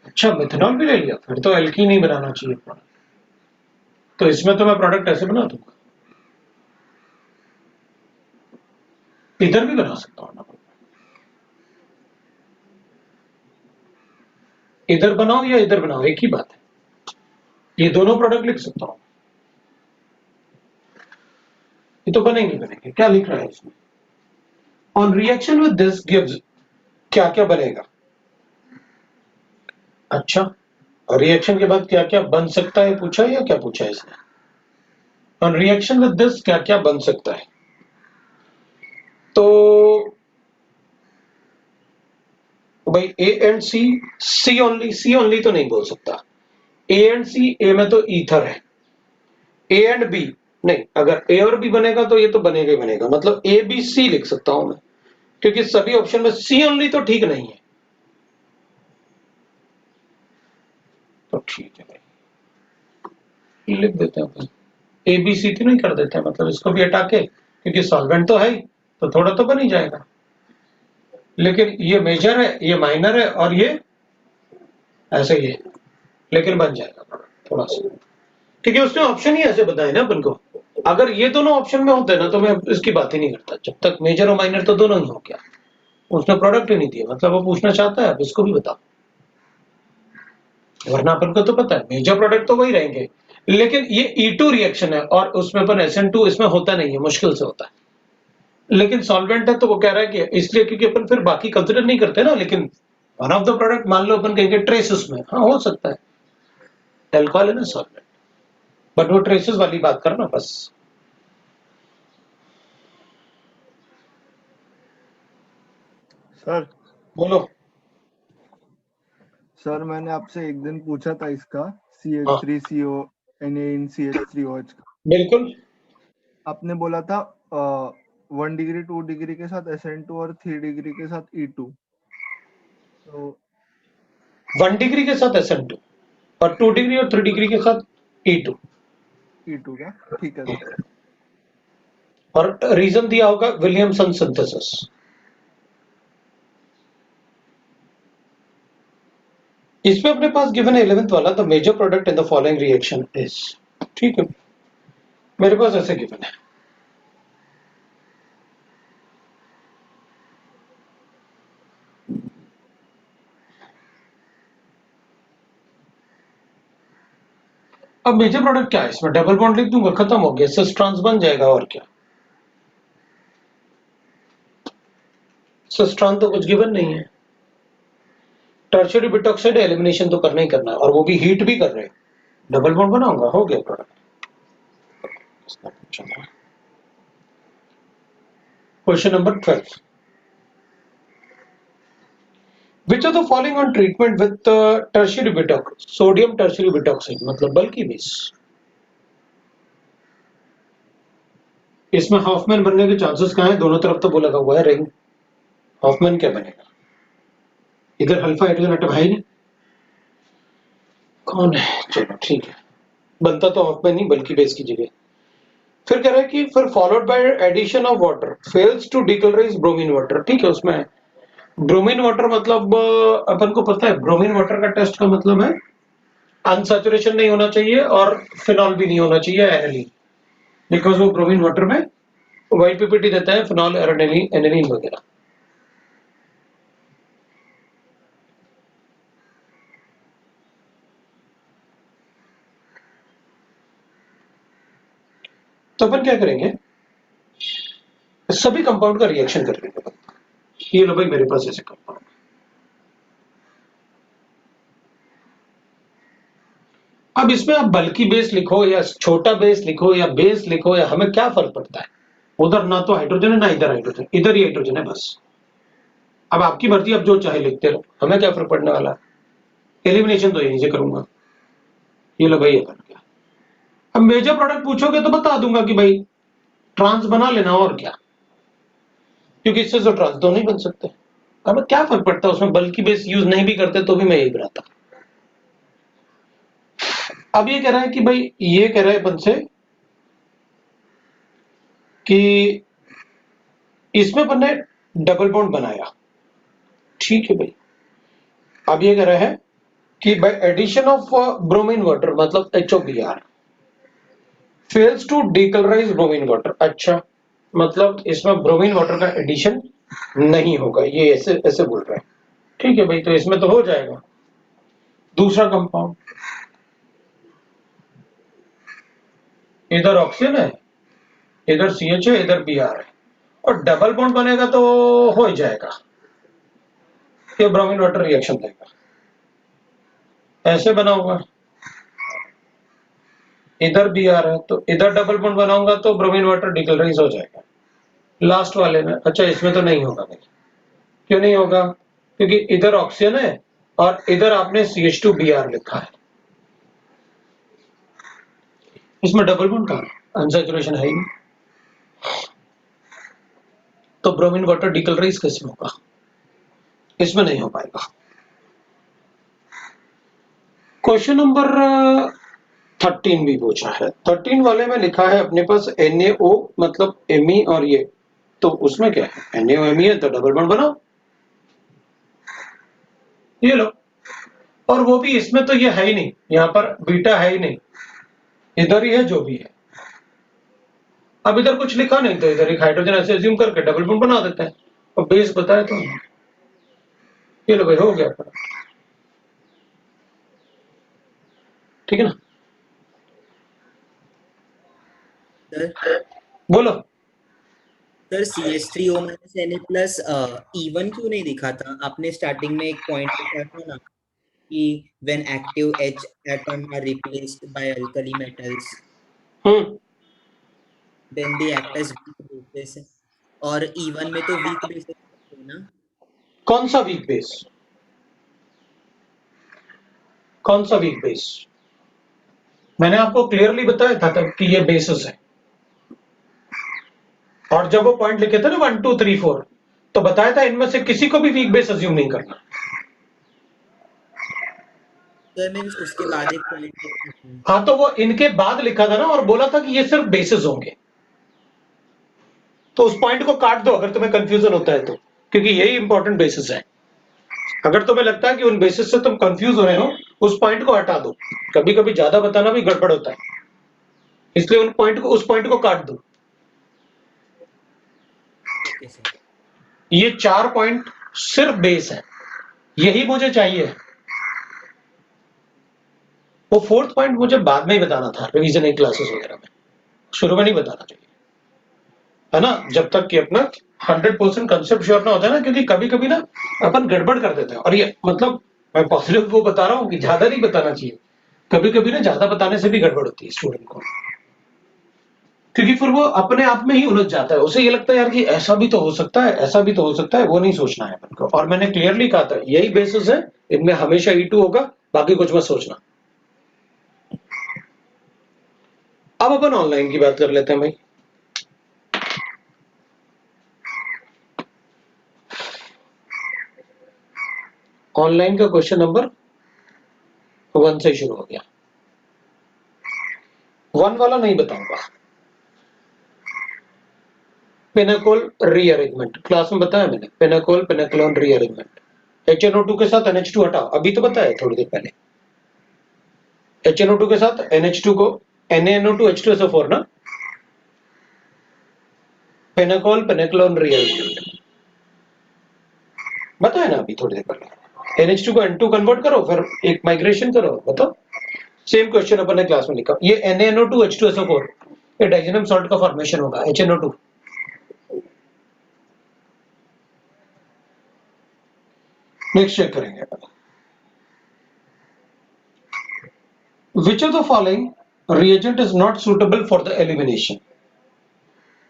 अच्छा मिथेनॉल भी ले लिया, फिर तो एल्कीन ही बनाना चाहिए प्रोडक्ट। तो इसमें तो मैं प्रोडक्ट ऐसे बना दूंगा, इधर भी बना सकता हूँ ना, इधर बनाओ या इधर बनाओ एक ही बात है, ये दोनों प्रोडक्ट लिख सकता हूँ। ये तो बनेंगे बनेंगे। क्या लिख रहा है इसमें? On reaction with this gives, क्या क्या बनेगा? अच्छा, और रिएक्शन के बाद क्या क्या बन सकता है पूछा है, या क्या पूछा है इसने? ऑन रिएक्शन विद दिस क्या क्या बन सकता है? तो भाई A and C, C only तो नहीं बोल सकता। ए एंड सी, ए में तो ईथर है। ए एंड बी नहीं, अगर ए और बी बनेगा तो ये तो बनेगा ही बनेगा, मतलब ए बी सी लिख सकता हूं मैं, क्योंकि सभी ऑप्शन में सी ओनली तो ठीक नहीं है। तो ठीक है भाई, लिख देते हैं अपन ए बी सी तो नहीं कर देते हैं, मतलब इसको भी हटा के, क्योंकि सॉल्वेंट तो है ही, तो थोड़ा तो बन ही जाएगा। लेकिन ये मेजर है, ये माइनर है, और ये ऐसे ही है, लेकिन बन जाएगा थोड़ा सा, क्योंकि उसने ऑप्शन ही ऐसे बताए ना अपन को। अगर ये दोनों ऑप्शन में होते ना तो मैं इसकी बात ही नहीं करता। जब तक मेजर और माइनर तो दोनों ही हो गया, उसने प्रोडक्ट ही नहीं दिया, मतलब वो पूछना चाहता है, अब इसको भी बताओ। वरना अपन को तो पता है मेजर प्रोडक्ट तो वही रहेंगे, लेकिन ये E2 रिएक्शन है और उसमें अपन SN2 इसमें होता नहीं है, मुश्किल से होता है। लेकिन सॉल्वेंट है तो वो कह रहा है कि इसलिए क्योंकि अपन फिर बाकी कंसिडर नहीं करते ना, लेकिन वन ऑफ द प्रोडक्ट मान लो अपन कहेंगे ट्रेस उसमें, हाँ हो सकता है, अल्कोहल है ना सॉल्वेंट। बट वो ट्रेसेस वाली बात करना बस। सर बोलो। सर मैंने आपसे एक दिन पूछा था इसका हाँ CH3CO NaCH3OH का। बिल्कुल। आपने बोला था 1 डिग्री 2 डिग्री के साथ SN2 और 3 डिग्री के साथ E2। तो 1 डिग्री के साथ SN2 और 2 डिग्री और 3 डिग्री के साथ E2। E2 क्या? ठीक है सर। और रीजन दिया होगा विलियमसन सिंथेसिस। इसमें अपने पास गिवन है 11th वाला, the major product in the following reaction is. ठीक है, मेरे पास ऐसे गिवन है। अब मेजर प्रोडक्ट क्या है, इसमें डबल बॉन्ड लिख दूंगा, खत्म हो गया, सिस ट्रांस बन जाएगा। और क्या, सिस ट्रांस तो कुछ गिवन नहीं है। टर्शियरी बिट ऑक्साइड एलिमिनेशन तो करना ही करना है, और वो भी हीट भी कर रहे हैं। डबल बॉन्ड बनाऊंगा, हो गया product. Question number 12, which of the following on treatment with tertiary bit oxide, sodium tertiary bit oxide मतलब बल्कि बेस। इसमें हॉफमैन बनने के चांसेस कहाँ है, दोनों तरफ तो वो लगा हुआ है रिंग। हॉफमैन क्या बनेगा, इधर अल्फा हाइड्रोजन एटम है ही नहीं, कौन है, चलो ठीक है, बनता तो हॉफमैन नहीं बल्कि बेस की जगह। फिर कह रहा है कि फिर followed by addition of water fails to decolourise bromine water. ठीक है, उसमें ब्रोमीन वाटर मतलब अपन को पता है, ब्रोमीन वाटर का टेस्ट का मतलब है अनसैचुरेशन नहीं होना चाहिए और फिनॉल भी नहीं होना चाहिए, एनिलीन, बिकॉज वो ब्रोमीन वाटर में वाइट पीपीटी देता है, फिनॉल एनिलीन वगैरह। तो अपन क्या करेंगे, सभी कंपाउंड का रिएक्शन कर लेंगे। ये लो भाई मेरे पास ऐसे कंपाउंड। अब इसमें आप बल्कि बेस लिखो या छोटा बेस लिखो या बेस लिखो, या हमें क्या फर्क पड़ता है, उधर ना तो हाइड्रोजन है ना इधर हाइड्रोजन, इधर ही हाइड्रोजन है बस। अब आपकी मर्जी, अब जो चाहे लिखते रहो, हमें क्या फर्क पड़ने वाला है। एलिमिनेशन तो यहीं से करूंगा। ये लो भाई, अपन क्या, अब मेजर प्रोडक्ट पूछोगे तो बता दूंगा कि भाई ट्रांस बना लेना, और क्या, क्योंकि इससे तो ट्रांस तो नहीं बन सकते। हमें क्या फर्क पड़ता है उसमें, बल्कि बेस यूज नहीं भी करते तो भी मैं यही बनाता। अब ये कह रहा है कि भाई, ये कह रहा है अपन से कि इसमें अपन ने डबल बॉन्ड बनाया। ठीक है भाई, अब ये कह रहा है कि by addition of bromine water मतलब HOBr fails to decolourise bromine water. अच्छा, मतलब इसमें ब्रोमीन वाटर का एडिशन नहीं होगा, ये ऐसे ऐसे बोल रहा है। ठीक है भाई, तो इसमें तो हो जाएगा। दूसरा कंपाउंड, इधर ऑक्सीजन है, इधर CH है, इधर Br है, और डबल बॉन्ड बनेगा तो हो ही जाएगा, ये ब्रोमीन वाटर रिएक्शन देगा। ऐसे बना हुआ, इधर Br है तो इधर डबल बॉन्ड बनाऊंगा तो ब्रोमीन वाटर डिकलराइज हो जाएगा लास्ट वाले में। अच्छा, इसमें तो नहीं होगा भाई, क्यों नहीं होगा, क्योंकि इधर ऑक्सीजन है और इधर आपने CH2Br लिखा है, इसमें डबल बॉन्ड कहां है, अनसैचुरेशन है ही नहीं, तो ब्रोमीन वाटर डिकलराइज कैसे होगा, इसमें नहीं हो पाएगा। क्वेश्चन नंबर 13 भी पूछा है। 13 वाले में लिखा है अपने पास NaO मतलब Me, और ये तो उसमें क्या है, NaO Me है तो डबल बॉन्ड बनाओ, ये लो। और वो भी इसमें तो ये है ही नहीं, यहाँ पर बीटा है ही नहीं, इधर ही है जो भी है। अब इधर कुछ लिखा नहीं तो इधर एक हाइड्रोजन ऐसे एज्यूम करके डबल बॉन्ड बना देते हैं, और बेस बताया तो ये लो भाई, हो गया। ठीक है ना, सर बोलो। Sir CH3O minus Na plus E1 क्यों नहीं दिखा था? आपने स्टार्टिंग में एक पॉइंट लिखा था ना कि when active H atom are replaced by alkali metals then they act as weak bases, और इवन में तो वीक बेसिस ना। कौन सा वीक बेस? कौन सा वीक बेस? मैंने आपको क्लियरली बताया था तब कि ये बेसिस है, और जब वो पॉइंट लिखे थे ना 1 2 3 4, तो बताया था इनमें से किसी को भी वीक बेस अज्यूम नहीं करना। सर मीन्स उसके बाद एक पॉइंट। हाँ, तो वो इनके बाद लिखा था ना, और बोला था कि ये सिर्फ बेसिस होंगे, तो उस पॉइंट को काट दो अगर तुम्हें कंफ्यूजन होता है तो, क्योंकि यही इंपॉर्टेंट बेसिस है। अगर तुम्हें लगता है कि उन बेसिस से तुम कंफ्यूज हो रहे हो, उस पॉइंट को हटा दो। कभी कभी ज्यादा बताना भी गड़बड़ होता है, इसलिए उस पॉइंट को काट दो। Okay sir. ये 4 पॉइंट सिर्फ बेस है, यही मुझे चाहिए। वो 4th पॉइंट मुझे बाद में ही बताना था, रिवीजन क्लासेस वगैरह में, शुरू में नहीं बताना चाहिए, है ना, जब तक कि अपना 100% कंसेप्ट श्योर ना होता है ना, क्योंकि कभी कभी ना अपन गड़बड़ कर देते हैं। और ये मतलब मैं पॉजिटिव वो बता रहा हूँ कि ज्यादा नहीं बताना चाहिए, कभी कभी ना ज्यादा बताने से भी गड़बड़ होती है स्टूडेंट को, क्योंकि फिर वो अपने आप में ही उलझ जाता है। उसे ये लगता है यार कि ऐसा भी तो हो सकता है, ऐसा भी तो हो सकता है, वो नहीं सोचना है अपन को। और मैंने क्लियरली कहा था यही बेसिस है, इनमें हमेशा E2 होगा, बाकी कुछ मत सोचना। अब अपन ऑनलाइन की बात कर लेते हैं भाई। ऑनलाइन का क्वेश्चन नंबर 1 से शुरू हो गया। 1 वाला नहीं बताऊंगा। पिनाकोल रीअरेंजमेंट क्लास में बताया मैंने, पिनाकोल पिनाकोलोन रीअरेंजमेंट। HNO2 के साथ NH2 हटाओ, अभी तो बताया थोड़ी देर पहले। HNO2 के साथ NH2 को NaNO2 H2SO4 ना, पिनाकोल पिनाकोलोन रीअरेंजमेंट बताया ना अभी थोड़ी देर पहले। NH2 को N2 कन्वर्ट करो, फिर एक माइग्रेशन करो, बताओ। सेम क्वेश्चन अपन ने क्लास में लिखा। ये NaNO2 H2SO4, ये डाइजेनम सॉल्ट का फॉर्मेशन होगा, HNO2। नेक्स्ट चेक करेंगे अपन। Which of the following reagent is not suitable for the elimination?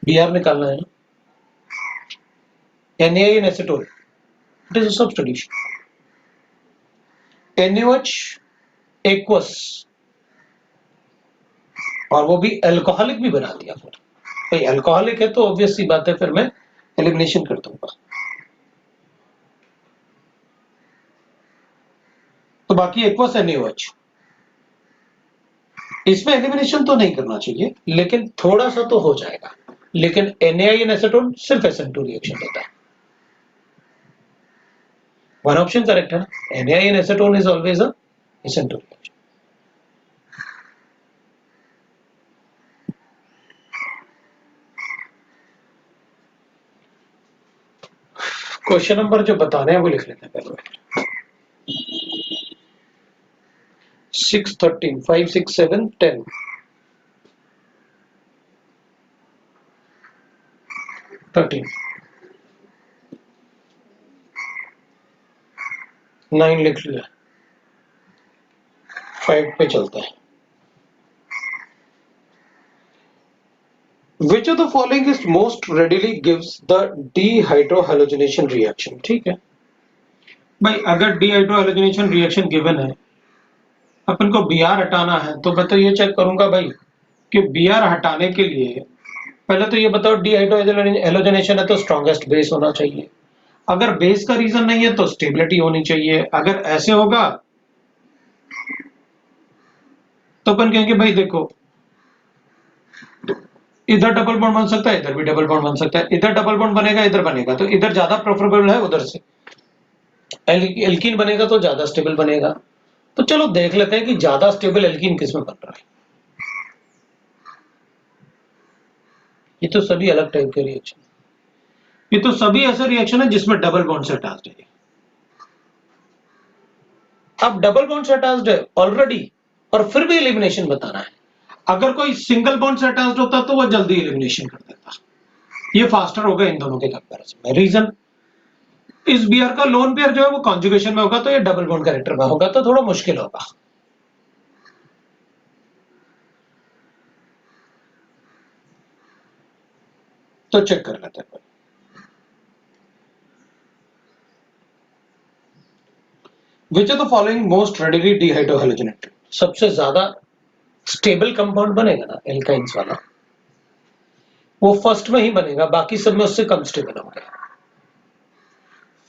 Br निकालना है ना। NaN acetone, it is a substitution. NaOH aqueous, और वो भी अल्कोहलिक भी बना दिया। फिर भाई अल्कोहलिक है तो ऑब्वियस सी बात है, फिर मैं एलिमिनेशन कर दूंगा। तो बाकी एक्वस NaOH, इसमें एलिमिनेशन तो नहीं करना चाहिए, लेकिन थोड़ा सा तो हो जाएगा। लेकिन NaN एसीटोन सिर्फ SN2 रिएक्शन देता है। वन ऑप्शन करेक्ट है ना, NaN acetone is always a SN2 reaction. Question number जो बताने हैं वो लिख लेते हैं पहले। 6 13 5 6 7 10 13 9 लिख लिया, 5 पे चलता है। Which of the following is most readily gives the dehydrohalogenation reaction? ठीक है भाई, अगर dehydrohalogenation reaction गिवन है, अपन को Br हटाना है, तो मैं तो ये चेक करूंगा भाई कि Br हटाने के लिए पहले तो ये बताओ dehydrohalogenation है तो स्ट्रॉन्गेस्ट बेस होना चाहिए। अगर बेस का रीजन नहीं है तो स्टेबिलिटी होनी चाहिए। अगर ऐसे होगा तो अपन कहेंगे भाई देखो, इधर डबल बॉन्ड बन सकता है, इधर भी डबल बॉन्ड बन सकता है, इधर डबल बॉन्ड बनेगा, इधर बनेगा, तो इधर ज्यादा प्रेफरेबल है, उधर से एल्कीन बनेगा तो ज्यादा स्टेबल बनेगा। तो चलो देख लेते हैं कि ज्यादा स्टेबल एल्कीन किसमें बन रहा है। ये तो सभी अलग टाइप के रिएक्शन, ये तो सभी ऐसे रिएक्शन है जिसमें डबल बॉन्ड से अटैच्ड है। अब डबल बॉन्ड से अटैच्ड है ऑलरेडी और फिर भी एलिमिनेशन बताना है। अगर कोई सिंगल बॉन्ड से अटैच्ड होता तो वो जल्दी एलिमिनेशन कर देता, ये फास्टर होगा इन दोनों के कंपैरिजन में। रीजन, इस बियर का लोन पेयर जो है वो कॉन्जुगेशन में होगा, तो ये डबल बॉन्ड कैरेक्टर में होगा, तो थोड़ा मुश्किल होगा। तो चेक कर लेते हैं। Which of the following most readily dehydrohalogenated? सबसे ज्यादा स्टेबल कंपाउंड बनेगा ना एल्काइंस वाला, वो फर्स्ट में ही बनेगा, बाकी सब में उससे कम स्टेबल होंगे।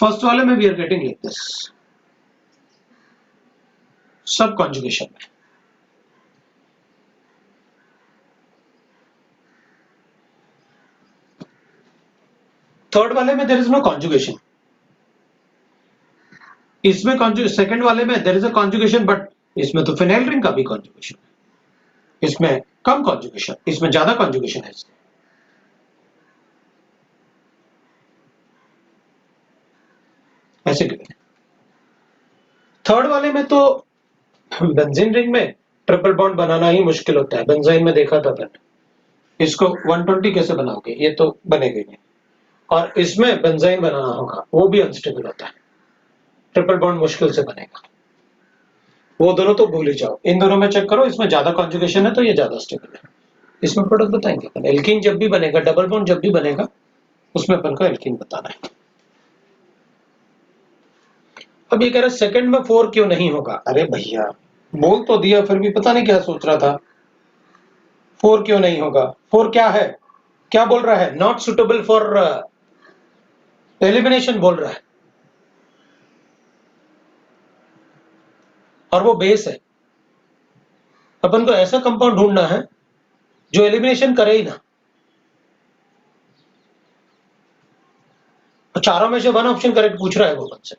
फर्स्ट वाले में we are getting like this, सब कॉन्जुगेशन में। थर्ड वाले में देयर इज नो कॉन्जुगेशन, इसमें सेकंड वाले में there is a conjugation, but इसमें तो फिनाइल रिंग का भी कॉन्जुगेशन है, इसमें कम कॉन्जुगेशन, इसमें ज्यादा कॉन्जुगेशन है। ऐसे क्यों? थर्ड वाले में तो बेंजीन रिंग में ट्रिपल बॉन्ड बनाना ही मुश्किल होता है, बेंजीन में देखा था मैंने, इसको 120 कैसे बनाओगे, ये तो बनेगा नहीं। और इसमें बेंजीन बनाना होगा, वो भी अनस्टेबल होता है, ट्रिपल बॉन्ड मुश्किल से बनेगा। वो दोनों तो भूल ही जाओ, इन दोनों में चेक करो, इसमें ज्यादा कॉन्जुगेशन है तो ये ज्यादा स्टेबल है। इसमें प्रोडक्ट बताएंगे अपन, एल्कीन जब भी बनेगा, डबल बॉन्ड जब भी बनेगा, उसमें अपन को एल्कीन बताना है। अब ये कह रहा है सेकंड में 4 क्यों नहीं होगा? अरे भैया बोल तो दिया, फिर भी पता नहीं क्या सोच रहा था। 4 क्यों नहीं होगा? 4 क्या है, क्या बोल रहा है? नॉट सुटेबल फॉर एलिमिनेशन बोल रहा है, और वो बेस है। अपन को ऐसा कंपाउंड ढूंढना है जो एलिमिनेशन करे ही ना, तो चारों में से वन ऑप्शन करेक्ट पूछ रहा है वो से,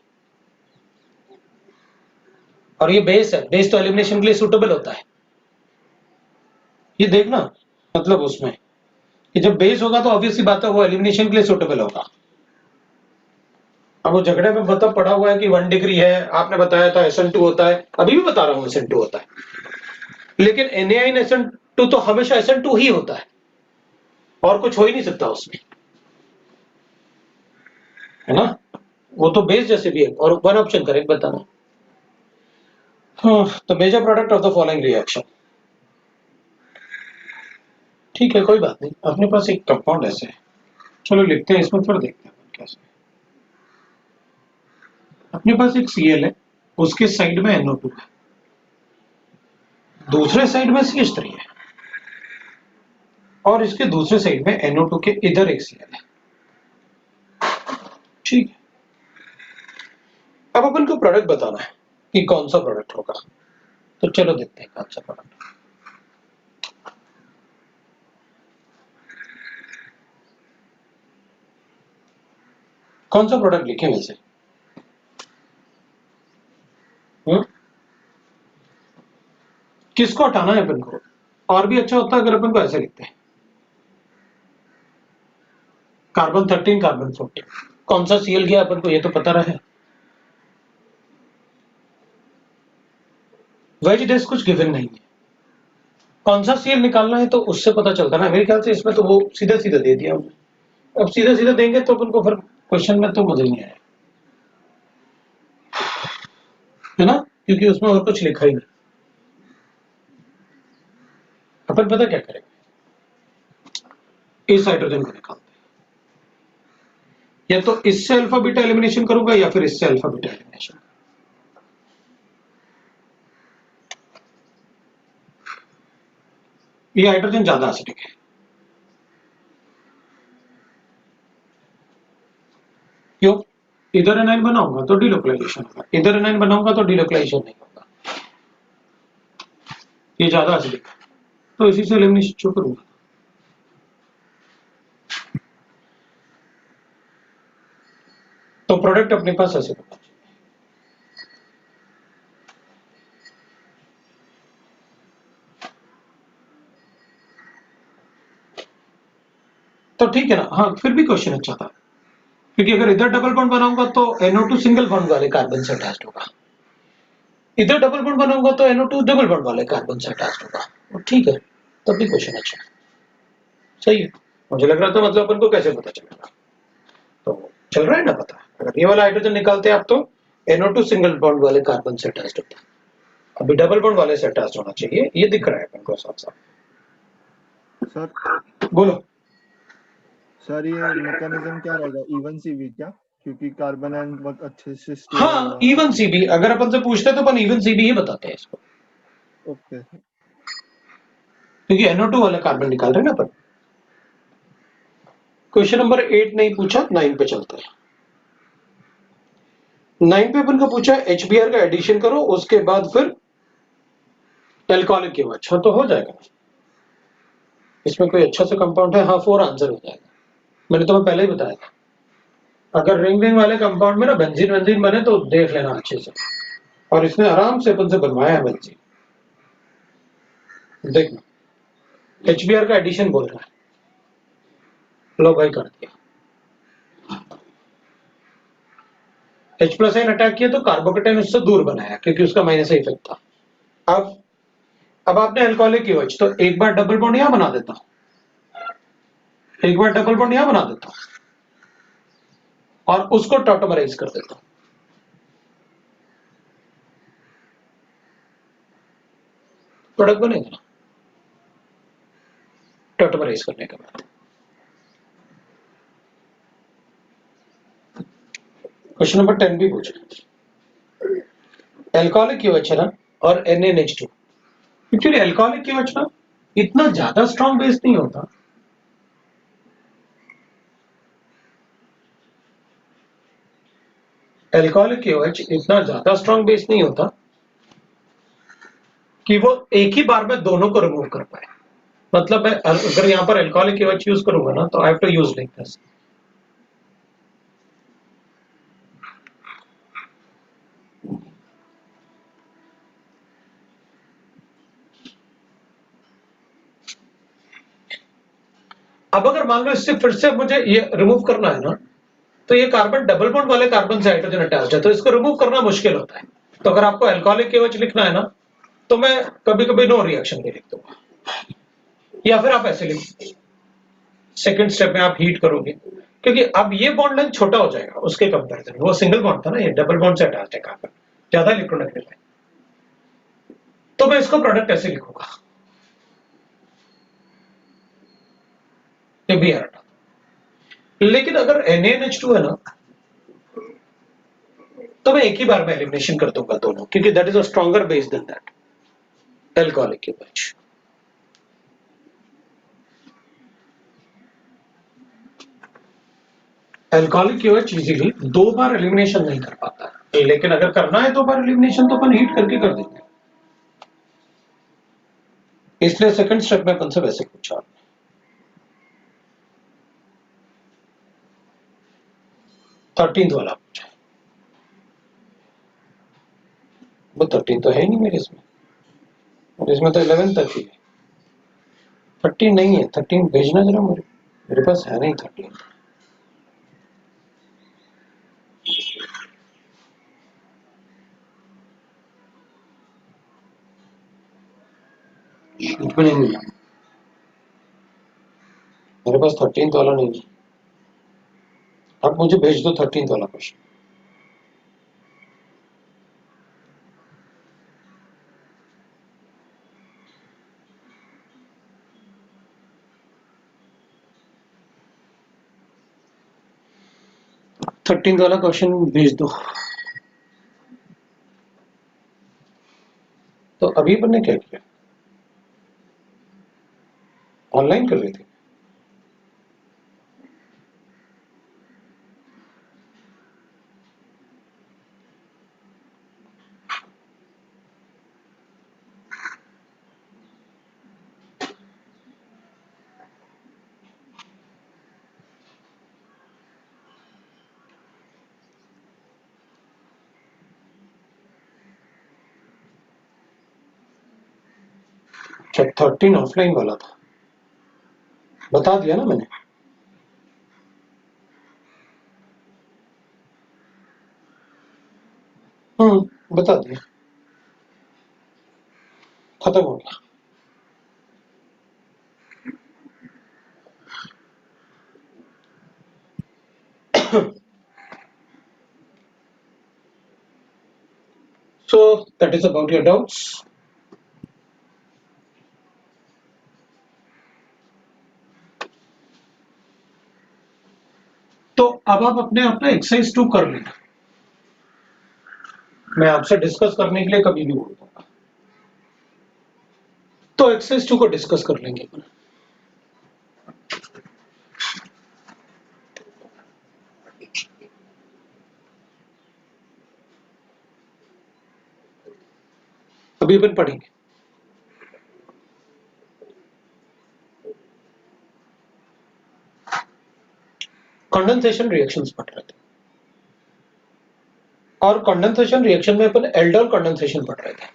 और ये बेस है, बेस तो एलिमिनेशन के लिए सुटेबल होता है। ये देखना, मतलब उसमें कि जब बेस होगा तो ऑब्वियसली बात है वो एलिमिनेशन के लिए सुटेबल होगा। अब वो झगड़े में मतलब पड़ा हुआ है कि 1 डिग्री है, आपने बताया था SN2 होता है, अभी भी बता रहा हूं SN2 होता है, लेकिन NaIN SN2 तो हमेशा SN2 ही होता है, और कुछ हो ही नहीं सकता उसमें, है ना? वो तो बेस जैसे भी है, और वन ऑप्शन करेक्ट बताना। तो major product of the following reaction, ठीक है कोई बात नहीं, अपने पास एक कंपाउंड ऐसे है, चलो लिखते हैं इसमें, फिर देखते हैं कैसे। अपने पास एक Cl है, उसके साइड में NO2 है, दूसरे साइड में CH3 है, और इसके दूसरे साइड में NO2 के इधर एक Cl है, ठीक है। अब अपन को प्रोडक्ट बताना है कि कौन सा प्रोडक्ट होगा, तो चलो देखते हैं कौन सा प्रोडक्ट। कौन सा प्रोडक्ट लिखें वैसे? किसको हटाना है अपन को? और भी अच्छा होता अगर अपन को ऐसे लिखते हैं, कार्बन 13 कार्बन 14, कौन सा Cl गया अपन को ये तो पता रहा है। वेज डेस कुछ गिवन नहीं है, कौन सा Cl निकालना है तो उससे पता चलता ना, मेरे ख्याल से इसमें तो वो सीधा सीधा दे दिया हमने, अब सीधा सीधा देंगे तो अपन को फिर क्वेश्चन में तो मजा ही नहीं आया, है ना, क्योंकि उसमें और कुछ लिखा ही नहीं। अपन पता क्या करेंगे, इस हाइड्रोजन को निकालते हैं, या तो इससे अल्फा बीटा एलिमिनेशन करूंगा या फिर इससे अल्फा बीटा एलिमिनेशन। ये हाइड्रोजन ज्यादा एसिडिक है, क्यों? इधर एनाइन बनाऊंगा तो डिलोकलाइजेशन होगा, इधर एनाइन बनाऊंगा तो डिलोकलाइजेशन नहीं होगा, ये ज्यादा एसिडिक है, तो इसी से एलिमिनेशन शुरू करूंगा। तो प्रोडक्ट अपने पास ऐसे होगा, तो ठीक है ना। हाँ फिर भी क्वेश्चन अच्छा था, क्योंकि अगर इधर डबल बॉन्ड बनाऊंगा तो NO2 सिंगल बॉन्ड वाले कार्बन से अटैच्ड होगा, इधर डबल बॉन्ड बनाऊंगा तो NO2 डबल बॉन्ड वाले कार्बन से अटैच्ड होगा, तो ठीक है, तब भी क्वेश्चन अच्छा है, सही है। मुझे लग रहा था मतलब अपन को कैसे पता चलेगा, तो चल रहा है ना पता। अगर ये वाला हाइड्रोजन निकालते हैं आप तो NO2 सिंगल बॉन्ड वाले कार्बन से अटैच्ड होता है, अभी डबल बॉन्ड वाले से अटैच्ड होना चाहिए, ये दिख रहा है अपन को साफ साफ। सर बोलो। सर ये मैकेनिज्म क्या रहेगा, इवन सीवी क्या, क्योंकि कार्बन एंड बहुत अच्छे से स्टेबल हाँ होगा। इवन सीबी, अगर अपन से पूछते तो अपन इवन सीबी ही बताते हैं इसको, ओके सर। क्योंकि NO2 वाला कार्बन निकाल रहे हैं ना अपन। क्वेश्चन नंबर 8 नहीं पूछा, 9 पे चलते हैं। 9 पे अपन को पूछा HBr का एडिशन करो, उसके बाद फिर एल्कोहलिक के बाद, अच्छा तो हो जाएगा। इसमें कोई अच्छा सा कंपाउंड है, हाँ 4 आंसर हो जाएगा। मैंने तुम्हें पहले ही बताया था, अगर रिंग रिंग वाले कंपाउंड में ना बेंजीन बेंजीन बने तो देख लेना अच्छे से, और इसने आराम से अपन से बनवाया है बेंजीन। देखना HBr का एडिशन बोल रहा है, लो भाई कर दिया। H+N अटैक किया तो कार्बोकेटाइन उससे दूर बनाया, क्योंकि उसका माइनस इफेक्ट था। अब आपने अल्कोहलिक की वजह, तो एक बार डबल बॉन्ड यहां बना देता हूं, एक बार डबल बॉन्ड यहां बना देता हूं, और उसको टॉटोमराइज कर देता हूं। प्रोडक्ट बनेगा ना टॉटोमराइज करने के बाद। क्वेश्चन नंबर 10 भी पूछा, अल्कोहलिक की वजह ना और NaNH2, एक्चुअली अल्कोहलिक की वजह ना इतना ज्यादा स्ट्रॉन्ग बेस नहीं होता, अल्कोहलिक की वजह इतना ज्यादा स्ट्रॉन्ग बेस नहीं होता कि वो एक ही बार में दोनों को रिमूव कर पाए। मतलब मैं अगर यहां पर अल्कोहलिक की वजह यूज करूंगा ना, तो I have to use like this. अब अगर मान लो इससे फिर से मुझे ये रिमूव करना है ना, तो ये कार्बन डबल बॉन्ड वाले कार्बन से हाइड्रोजन अटैच है, तो इसको रिमूव करना मुश्किल होता है। तो अगर आपको अल्कोहलिक की वजह लिखना है ना, तो मैं कभी कभी नो रिएक्शन भी लिख दूंगा, या फिर आप ऐसे लिख, सेकंड स्टेप में आप हीट करोगे, क्योंकि अब ये बॉन्ड लेंथ छोटा हो जाएगा उसके कंपैरिजन में। वो सिंगल बॉन्ड था ना, ये डबल बॉन्ड से अटैच है कार्बन, ज्यादा इलेक्ट्रोनेगेटिव है, तो मैं इसको प्रोडक्ट ऐसे लिखूंगा, ये भी हटा। लेकिन अगर NaNH2 है ना, तो मैं एक ही बार में एलिमिनेशन कर दूंगा दोनों, क्योंकि that is a stronger base than that alcoholic की वजह। अल्कोहलिक की वजह इजीली दो बार एलिमिनेशन नहीं कर पाता, लेकिन अगर करना है दो बार एलिमिनेशन तो अपन हीट करके कर देंगे। इसलिए सेकंड स्टेप में अपन से वैसे पूछा, 13th वाला पूछा, वो 13 तो है ही नहीं मेरे इसमें, और इसमें तो 11 तक ही है, 13 नहीं है। 13 भेजना जरा, मेरे पास है नहीं 13। शीट में नहीं मिला मेरे पास, 13th वाला नहीं है। अब मुझे भेज दो 13th वाला क्वेश्चन। थर्टीन वाला क्वेश्चन भेज दो। तो अभी अपन ने क्या किया, ऑनलाइन कर रहे थे। अच्छा 13 ऑफलाइन वाला था, बता दिया ना मैंने। बता दिया, खत्म हो गया। So that is about your doubts. अब आप अपने अपना एक्सरसाइज 2 कर लेना, मैं आपसे डिस्कस करने के लिए कभी भी बोल दूंगा। तो एक्सरसाइज 2 को डिस्कस कर लेंगे अपन। अभी अपन पढ़ेंगे। कंडेंसेशन रिएक्शंस पढ़ रहे थे, और कंडेंसेशन रिएक्शन में अपन एल्डोल कंडेंसेशन पढ़ रहे थे।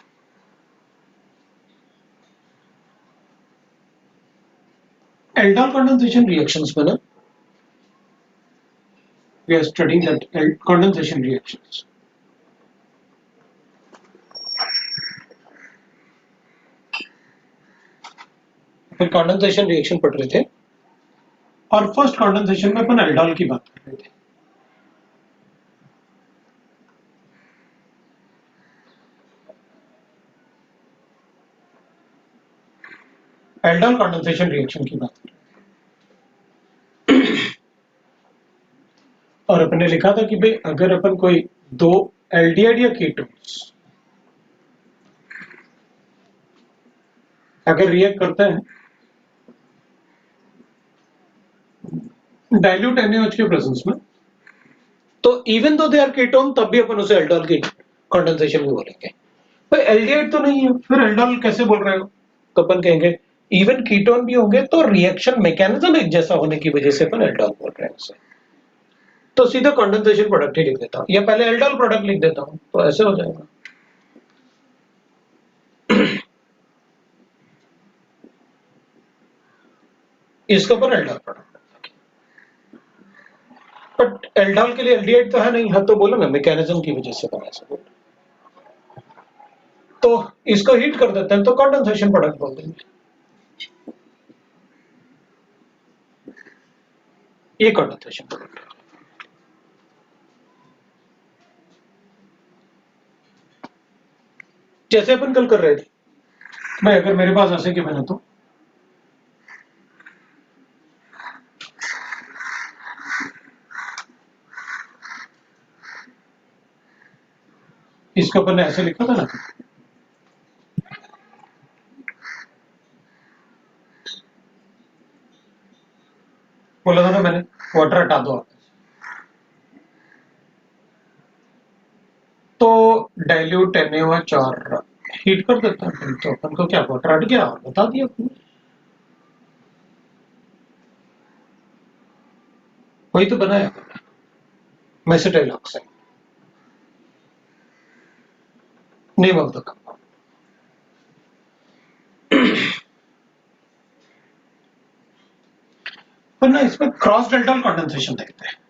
एल्डोल कंडेंसेशन रिएक्शंस में ना, we are studying that condensation reactions. फिर कंडेंसेशन रिएक्शन पढ़ रहे थे, और फर्स्ट कंडेंसेशन में अपन एल्डोल की बात कर रहे थे। एल्डोल कंडेंसेशन रिएक्शन की बात कर रहे थे। और अपन ने लिखा था कि भाई अगर अपन कोई दो एल्डिहाइड या कीटोन्स अगर रिएक्ट करते हैं डाइल्यूट NaOH के प्रेजेंस में, तो even though they are ketone तब भी अपन उसे एल्डोल की कंडेंसेशन में बोलेंगे। भाई एल्डिहाइड तो नहीं है, फिर एल्डोल कैसे बोल रहे हो? तो अपन कहेंगे इवन कीटोन भी होंगे तो रिएक्शन मैकेनिज्म एक जैसा होने की वजह से अपन एल्डोल बोल रहे हैं उसे। तो सीधा कंडेंसेशन प्रोडक्ट ही लिख देता हूं, या पहले एल्डोल प्रोडक्ट लिख देता हूं, तो ऐसे हो जाएगा। इसके ऊपर एल्डोल प्रोडक्ट, बट एल्डोल के लिए एल्डिहाइड तो है नहीं, हाँ तो बोलो ना मैकेनिज्म की वजह से बना, ऐसा बोलो। तो इसको हीट कर देते हैं तो कंडेंसेशन प्रोडक्ट बोल देंगे। ये कंडेंसेशन प्रोडक्ट है। जैसे अपन कल कर रहे थे, भाई अगर मेरे पास ऐसे कि मैंने तो इसको अपन ने ऐसे लिखा था ना, बोला था ना मैंने वाटर हटा दो आप, तो डाइल्यूट NaOH और हीट कर देता है, तो अपन को क्या वाटर हट गया, बता दिया अपन ने। वही तो बनाया mesityl oxide, name of the compound. पर ना इसमें क्रॉस डेल्टल कंडेंसेशन देखते हैं।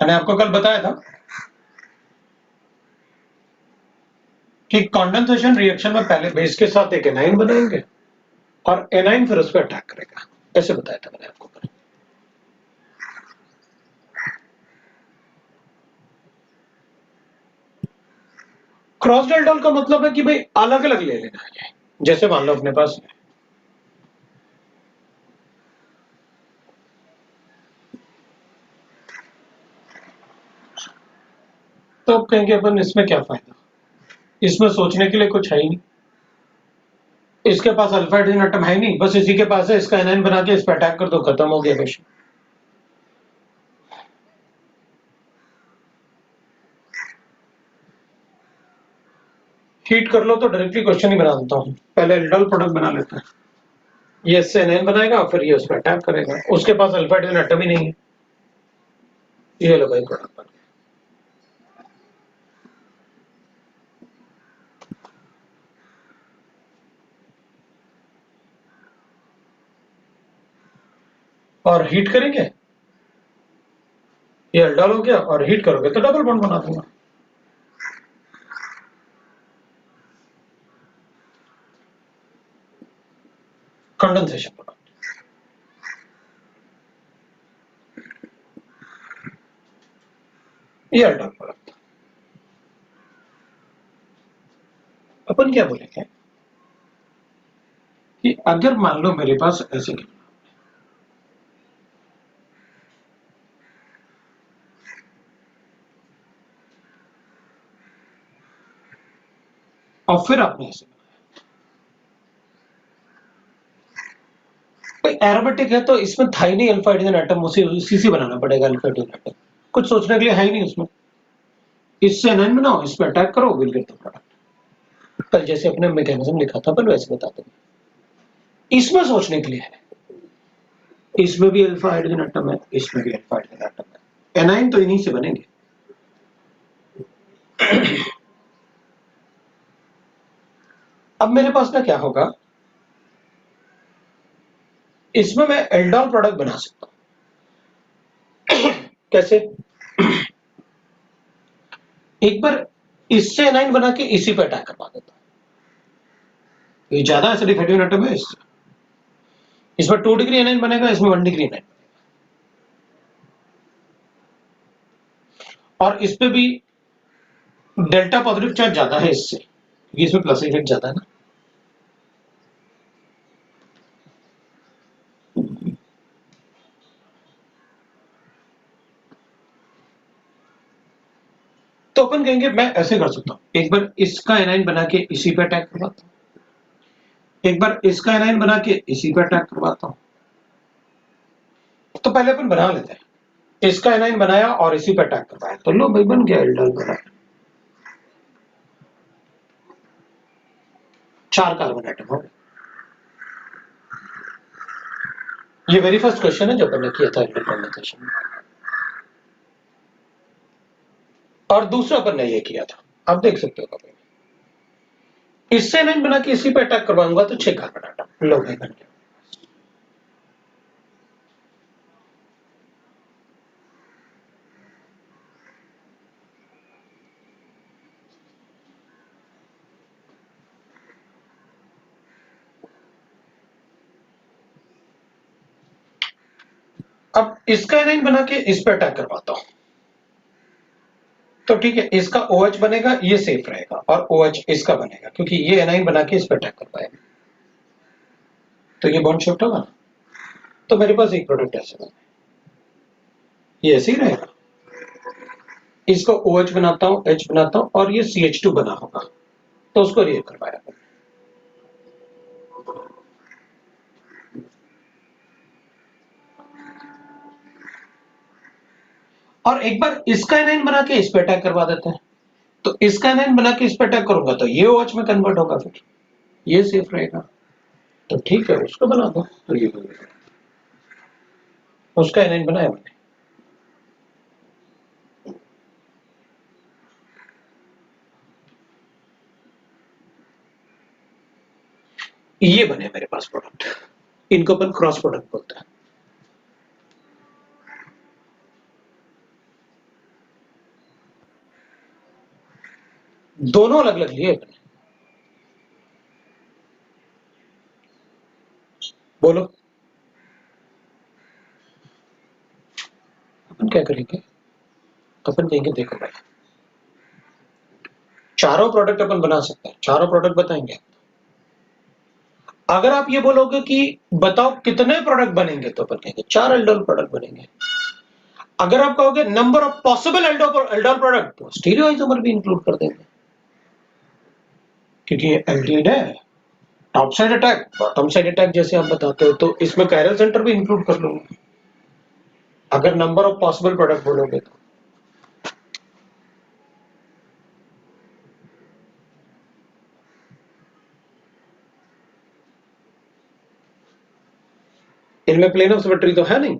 मैंने आपको कल बताया था कि कंडेंसेशन रिएक्शन में पहले बेस के साथ एक एनाइन बनाएंगे और एनाइन फिर उस पर अटैक करेगा, ऐसे बताया था मैंने आपको कल। क्रॉस डेल्टल का मतलब है कि भाई अलग अलग ले लेना है। जैसे मान लो अपने पास तो अब कहेंगे अपन इसमें क्या फायदा, इसमें सोचने के लिए कुछ है ही नहीं, इसके पास अल्फा हाइड्रोजन एटम है ही नहीं, बस इसी के पास है, इसका एनाइन बना के इस पर अटैक कर दो, खत्म हो गया क्वेश्चन। हीट कर लो तो डायरेक्टली क्वेश्चन ही बना देता हूं, पहले एल्डोल प्रोडक्ट बना लेते हैं, ये इससे एनाइन बनाएगा फिर ये उस पर अटैक करेगा, उसके पास अल्फा हाइड्रोजन एटम ही नहीं है, ये लो भाई प्रोडक्ट बन गया। और हीट करेंगे, ये एल्डोल हो गया, और हीट करोगे तो डबल बॉन्ड बना दूंगा। कंडेंसेशन प्रोडक्ट, ये एल्डोल प्रोडक्ट। अपन क्या बोलेंगे, अगर मान लो मेरे पास ऐसे और फिर आपने ऐसे एरोमेटिक है तो इसमें था ही नहीं अल्फा हाइड्रोजन एटम, उसी से बनाना पड़ेगा अल्फा हाइड्रोजन एटम, कुछ सोचने के लिए है ही नहीं उसमें। इससे एनाइन बनाओ, इस पर अटैक करो, विल गेट द प्रोडक्ट। कल जैसे अपने मैकेनिज्म लिखा था पर वैसे बता देंगे। इसमें सोचने के लिए है, इसमें भी अल्फा हाइड्रोजन एटम है, इसमें भी अल्फा हाइड्रोजन एटम है, एनाइन तो इन्हीं से बनेंगे। अब मेरे पास ना क्या होगा, इसमें मैं एल्डोल प्रोडक्ट बना सकता हूं। कैसे? एक बार इससे एनाइन बना के इसी पे अटैक करवा देता हूं। ये ज्यादा एसिडिक हाइड्रोजन एटम है, इसमें 2 डिग्री एनाइन बनेगा, इसमें 1 डिग्री एनाइन, और इस पे भी डेल्टा पॉजिटिव चार्ज ज्यादा है इससे, क्योंकि इसमें प्लस इफेक्ट ज्यादा है ना। तो अपन कहेंगे मैं ऐसे कर सकता हूं, एक बार इसका एनाइन बना के इसी पे अटैक करवाता हूं, एक बार इसका एनाइन बना के इसी पे अटैक करवाता हूं। तो पहले अपन बना लेते हैं, इसका एनाइन बनाया और इसी पे अटैक करवाया, तो लो भाई बन गया एल्डोल प्रोडक्ट। 4 कार्बन एटम हो गए। ये वेरी फर्स्ट क्वेश्चन है जो अपन ने किया था एल्डोल कॉम्बिनेशन में, और दूसरा अपन ने ये किया था, आप देख सकते हो कभी इससे एनाइन बना के इसी पे अटैक करवाऊंगा तो 6 कार्बन एटम, लो भाई बन गया। अब इसका एनाइन बना के इस पे अटैक करवाता हूं, तो ठीक है, इसका OH बनेगा, ये सेफ रहेगा, और OH इसका बनेगा क्योंकि ये एनाइन बना के इस पे अटैक कर पाएगा, तो ये बॉन्ड शिफ्ट होगा ना। तो मेरे पास एक प्रोडक्ट ऐसे बना, ये ऐसे ही रहेगा, इसको OH बनाता हूं, H बनाता हूं, और ये CH2 बना होगा, तो उसको रिएक्ट करवाया। और एक बार इसका एनाइन बना के इस पे अटैक करवा देते हैं, तो इसका एनाइन बना के इस पे अटैक करूंगा तो ये OH में कन्वर्ट होगा, फिर ये सेफ रहेगा, तो ठीक है उसको बना दो, तो ये उसका एनाइन बनाया मैंने। ये बने मेरे पास प्रोडक्ट, इनको अपन क्रॉस प्रोडक्ट बोलते हैं। दोनों अलग अलग लिए अपने, बोलो अपन क्या करेंगे, अपन कहेंगे देखो भाई चारों प्रोडक्ट अपन बना सकते हैं, चारों प्रोडक्ट बताएंगे। अगर आप ये बोलोगे कि बताओ कितने प्रोडक्ट बनेंगे, तो अपन कहेंगे 4 एल्डोल प्रोडक्ट बनेंगे। अगर आप कहोगे number of possible aldol product, तो स्टीरियोइसोमर भी इंक्लूड कर देंगे, क्योंकि ये एल्डिहाइड है, top side attack bottom side attack जैसे आप बताते हो, तो इसमें कायरल सेंटर भी इंक्लूड कर लूंगा अगर नंबर ऑफ पॉसिबल प्रोडक्ट बोलोगे तो। इनमें प्लेन ऑफ सिमेट्री तो है नहीं,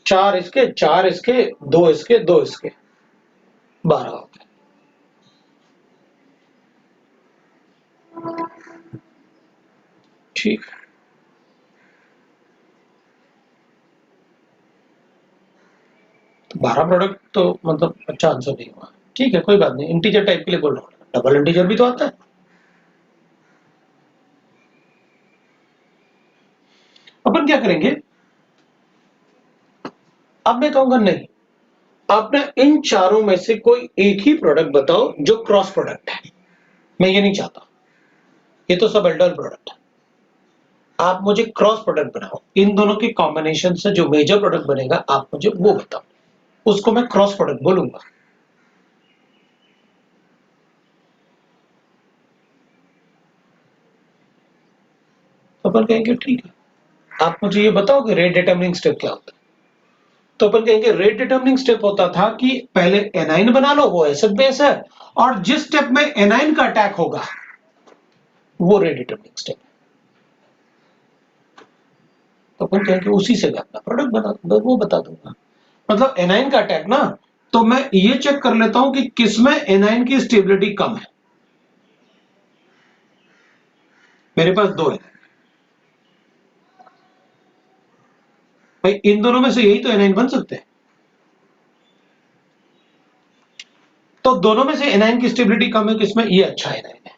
4 इसके 4 इसके 2 इसके 2 इसके 12 हो गए। ठीक, तो 12 प्रोडक्ट तो मतलब अच्छा आंसर नहीं हुआ, ठीक है कोई बात नहीं, इंटीजर टाइप के लिए बोल रहा हूँ, डबल इंटीजर भी तो आता है। अपन क्या करेंगे, अब मैं कहूंगा नहीं, आपने इन चारों में से कोई एक ही प्रोडक्ट बताओ जो क्रॉस प्रोडक्ट है, मैं ये नहीं चाहता, ये तो सब एल्डोल प्रोडक्ट है, आप मुझे क्रॉस प्रोडक्ट बनाओ, इन दोनों के कॉम्बिनेशन से जो मेजर प्रोडक्ट बनेगा आप मुझे वो बताओ, उसको मैं क्रॉस प्रोडक्ट बोलूंगा। तो अपन कहेंगे ठीक है, आप मुझे ये बताओ कि रेट डिटरमिनिंग स्टेप क्या होता है। तो अपन कहेंगे रेट डिटरमिनिंग स्टेप होता था कि पहले एनाइन बना लो, वो एसिड बेस है, और जिस स्टेप में एनाइन का अटैक होगा वो रेट डिटरमिनिंग स्टेप है। तो अपन कहेंगे उसी से मैं अपना प्रोडक्ट बना वो बता दूंगा। मतलब एनाइन का अटैक ना, तो मैं ये चेक कर लेता हूं कि किसमें एनाइन की स्टेबिलिटी कम है। मेरे पास दो है भाई, इन दोनों में से यही तो एनाइन बन सकते हैं। तो दोनों में से एनाइन की स्टेबिलिटी कम है किसमें, ये अच्छा एनाइन है।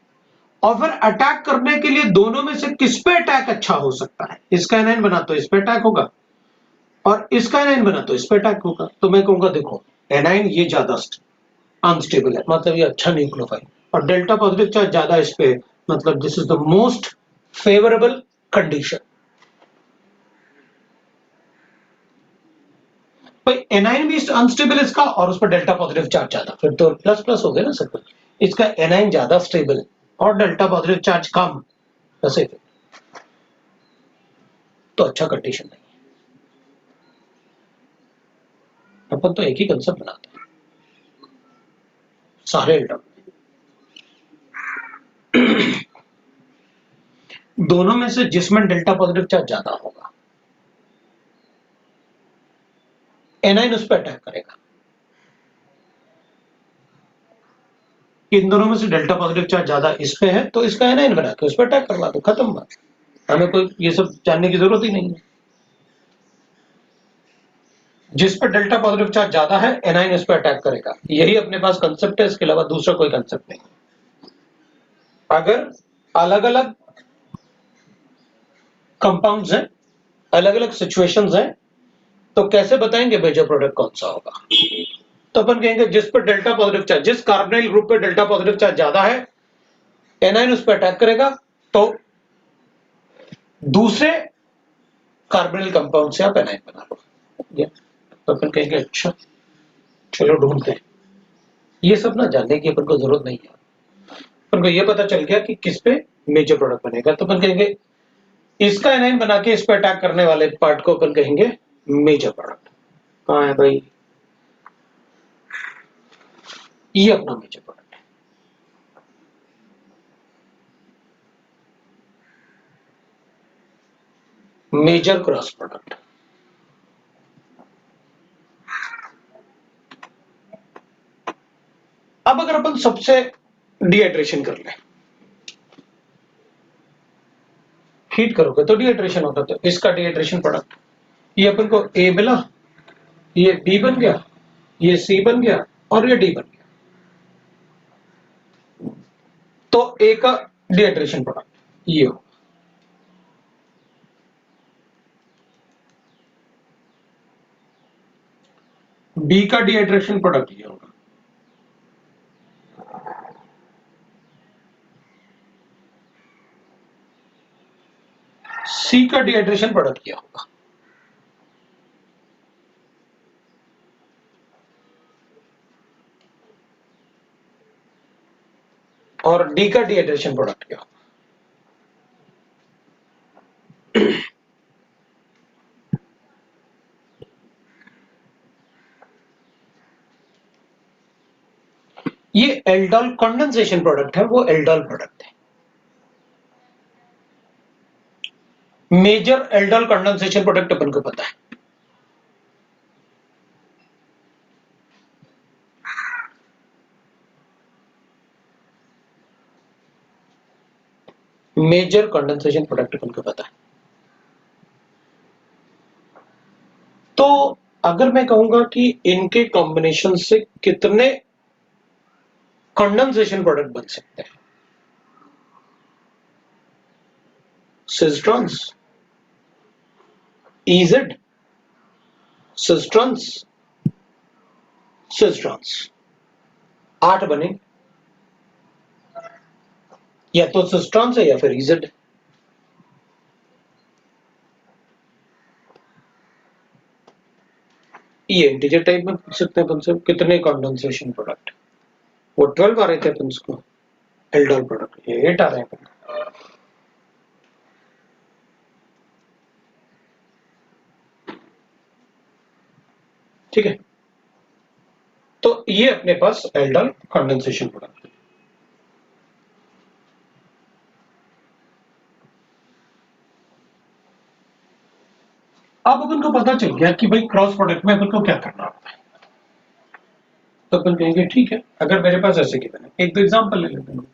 और फिर अटैक करने के लिए दोनों में से किस पे अटैक अच्छा हो सकता है, इसका एनाइन बना तो इस पे अटैक होगा, और इसका एनाइन बना तो इस पे अटैक होगा। तो मैं कहूंगा देखो एनाइन ये ज्यादा अनस्टेबल है, मतलब ये अच्छा न्यूक्लियोफाइल, और डेल्टा पॉजिटिव चार्ज ज्यादा इस पे, मतलब this is the most favourable condition. भाई एनाइन भी अनस्टेबल इसका, और उस पर डेल्टा पॉजिटिव चार्ज ज्यादा, फिर तो प्लस प्लस हो गया ना सब कुछ। इसका एनाइन ज्यादा स्टेबल और डेल्टा पॉजिटिव चार्ज कम, वैसे तो अच्छा कंडीशन नहीं है। अपन तो एक ही कंसेप्ट बनाते हैं सारे एल्डम, दोनों में से जिसमें डेल्टा पॉजिटिव चार्ज ज्यादा होगा एनाइन उस पर अटैक करेगा। इन दोनों में से डेल्टा पॉजिटिव चार्ज ज्यादा इस पे है तो इसका एनाइन बना के उस पर अटैक करवा दो, खत्म बात। हमें कोई ये सब जानने की जरूरत ही नहीं है। जिस पर डेल्टा पॉजिटिव चार्ज ज्यादा है एनाइन उस पर अटैक करेगा, यही अपने पास कंसेप्ट है, इसके अलावा दूसरा कोई कंसेप्ट नहीं। अगर अलग अलग कंपाउंड्स हैं, अलग अलग सिचुएशंस हैं, तो कैसे बताएंगे मेजर प्रोडक्ट कौन सा होगा। तो अपन कहेंगे जिस पर डेल्टा पॉजिटिव चार्ज, जिस कार्बोनाइल ग्रुप पे डेल्टा पॉजिटिव चार्ज ज्यादा है एनाइन उस पर अटैक करेगा, तो दूसरे कार्बोनिल कंपाउंड से आप एनाइन बना लो। तो अपन कहेंगे अच्छा चलो ढूंढते हैं। ये सब ना जानने की अपन को जरूरत नहीं है, अपन को ये पता चल गया कि किस पे मेजर प्रोडक्ट बनेगा। तो अपन कहेंगे इसका एनाइन बना के इस पे अटैक करने वाले पार्ट को अपन कहेंगे मेजर प्रोडक्ट। कहाँ है भाई, ये अपना मेजर प्रोडक्ट है। Major cross product. अब अगर अपन सबसे डिहाइड्रेशन कर ले, हीट करोगे तो डिहाइड्रेशन होगा, तो इसका डिहाइड्रेशन प्रोडक्ट, ये अपन को ए मिला, ये बी बन गया, ये सी बन गया, और ये डी बन गया। तो ए का डिहाइड्रेशन प्रोडक्ट ये होगा, बी का डिहाइड्रेशन प्रोडक्ट ये होगा, सी का डिहाइड्रेशन प्रोडक्ट ये होगा, और डी का डिहाइड्रेशन प्रोडक्ट क्या होगा। ये एल्डोल कंडेंसेशन प्रोडक्ट है, वो एल्डोल प्रोडक्ट है। मेजर एल्डोल कंडेंसेशन प्रोडक्ट अपन को पता है, मेजर कंडेंसेशन प्रोडक्ट अपन को पता है। तो अगर मैं कहूंगा कि इनके कॉम्बिनेशन से कितने कंडेंसेशन प्रोडक्ट बन सकते हैं, सिस्ट्रॉन्स, इजेड, सिस्ट्रॉन्स, सिस्ट्रॉन्स, 8 बने, या तो सिस्ट्रॉन्स है या फिर इजेड। ये इंटीजर टाइप में पूछ सकते हैं अपन से कितने कंडेंसेशन प्रोडक्ट, वो 12 आ रहे थे अपन उसको एल्डोल प्रोडक्ट, ये 8 आ रहे हैं अपन को। ठीक है, तो ये अपने पास एल्डोल कंडेंसेशन प्रोडक्ट। अब अपन को पता चल गया कि भाई क्रॉस प्रोडक्ट में अपन को क्या करना होता है। तो अपन कहेंगे ठीक है, अगर मेरे पास ऐसे गिवन है, एक दो एग्जांपल ले लेते हैं।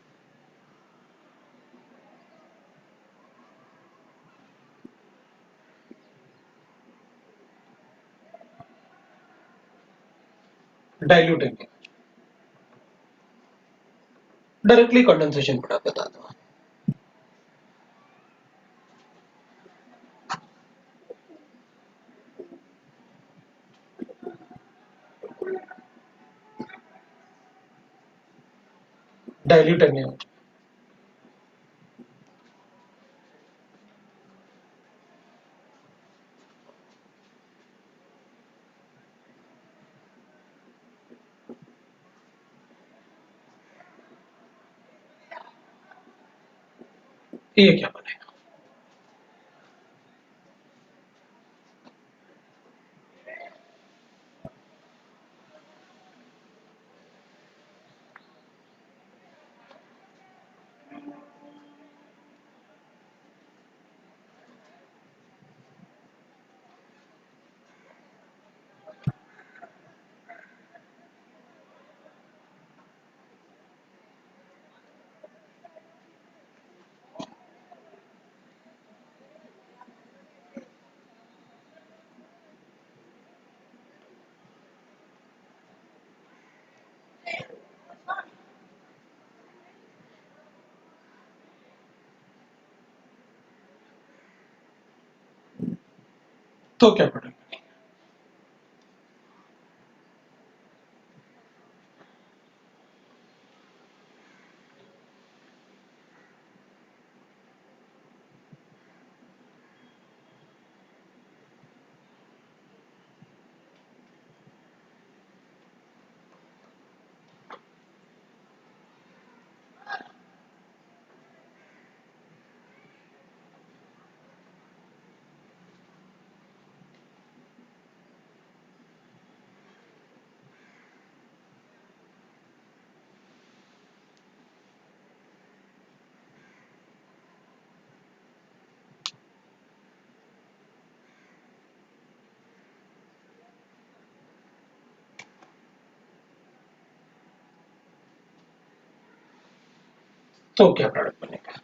डाइल्यूटिंग डायरेक्टली कंडेंसेशन प्रोडक्ट बता दो। डाइल्यूटिंग है, ये क्या बनेगा? तो क्या पड़ेगा? तो क्या प्रोडक्ट बनेगा?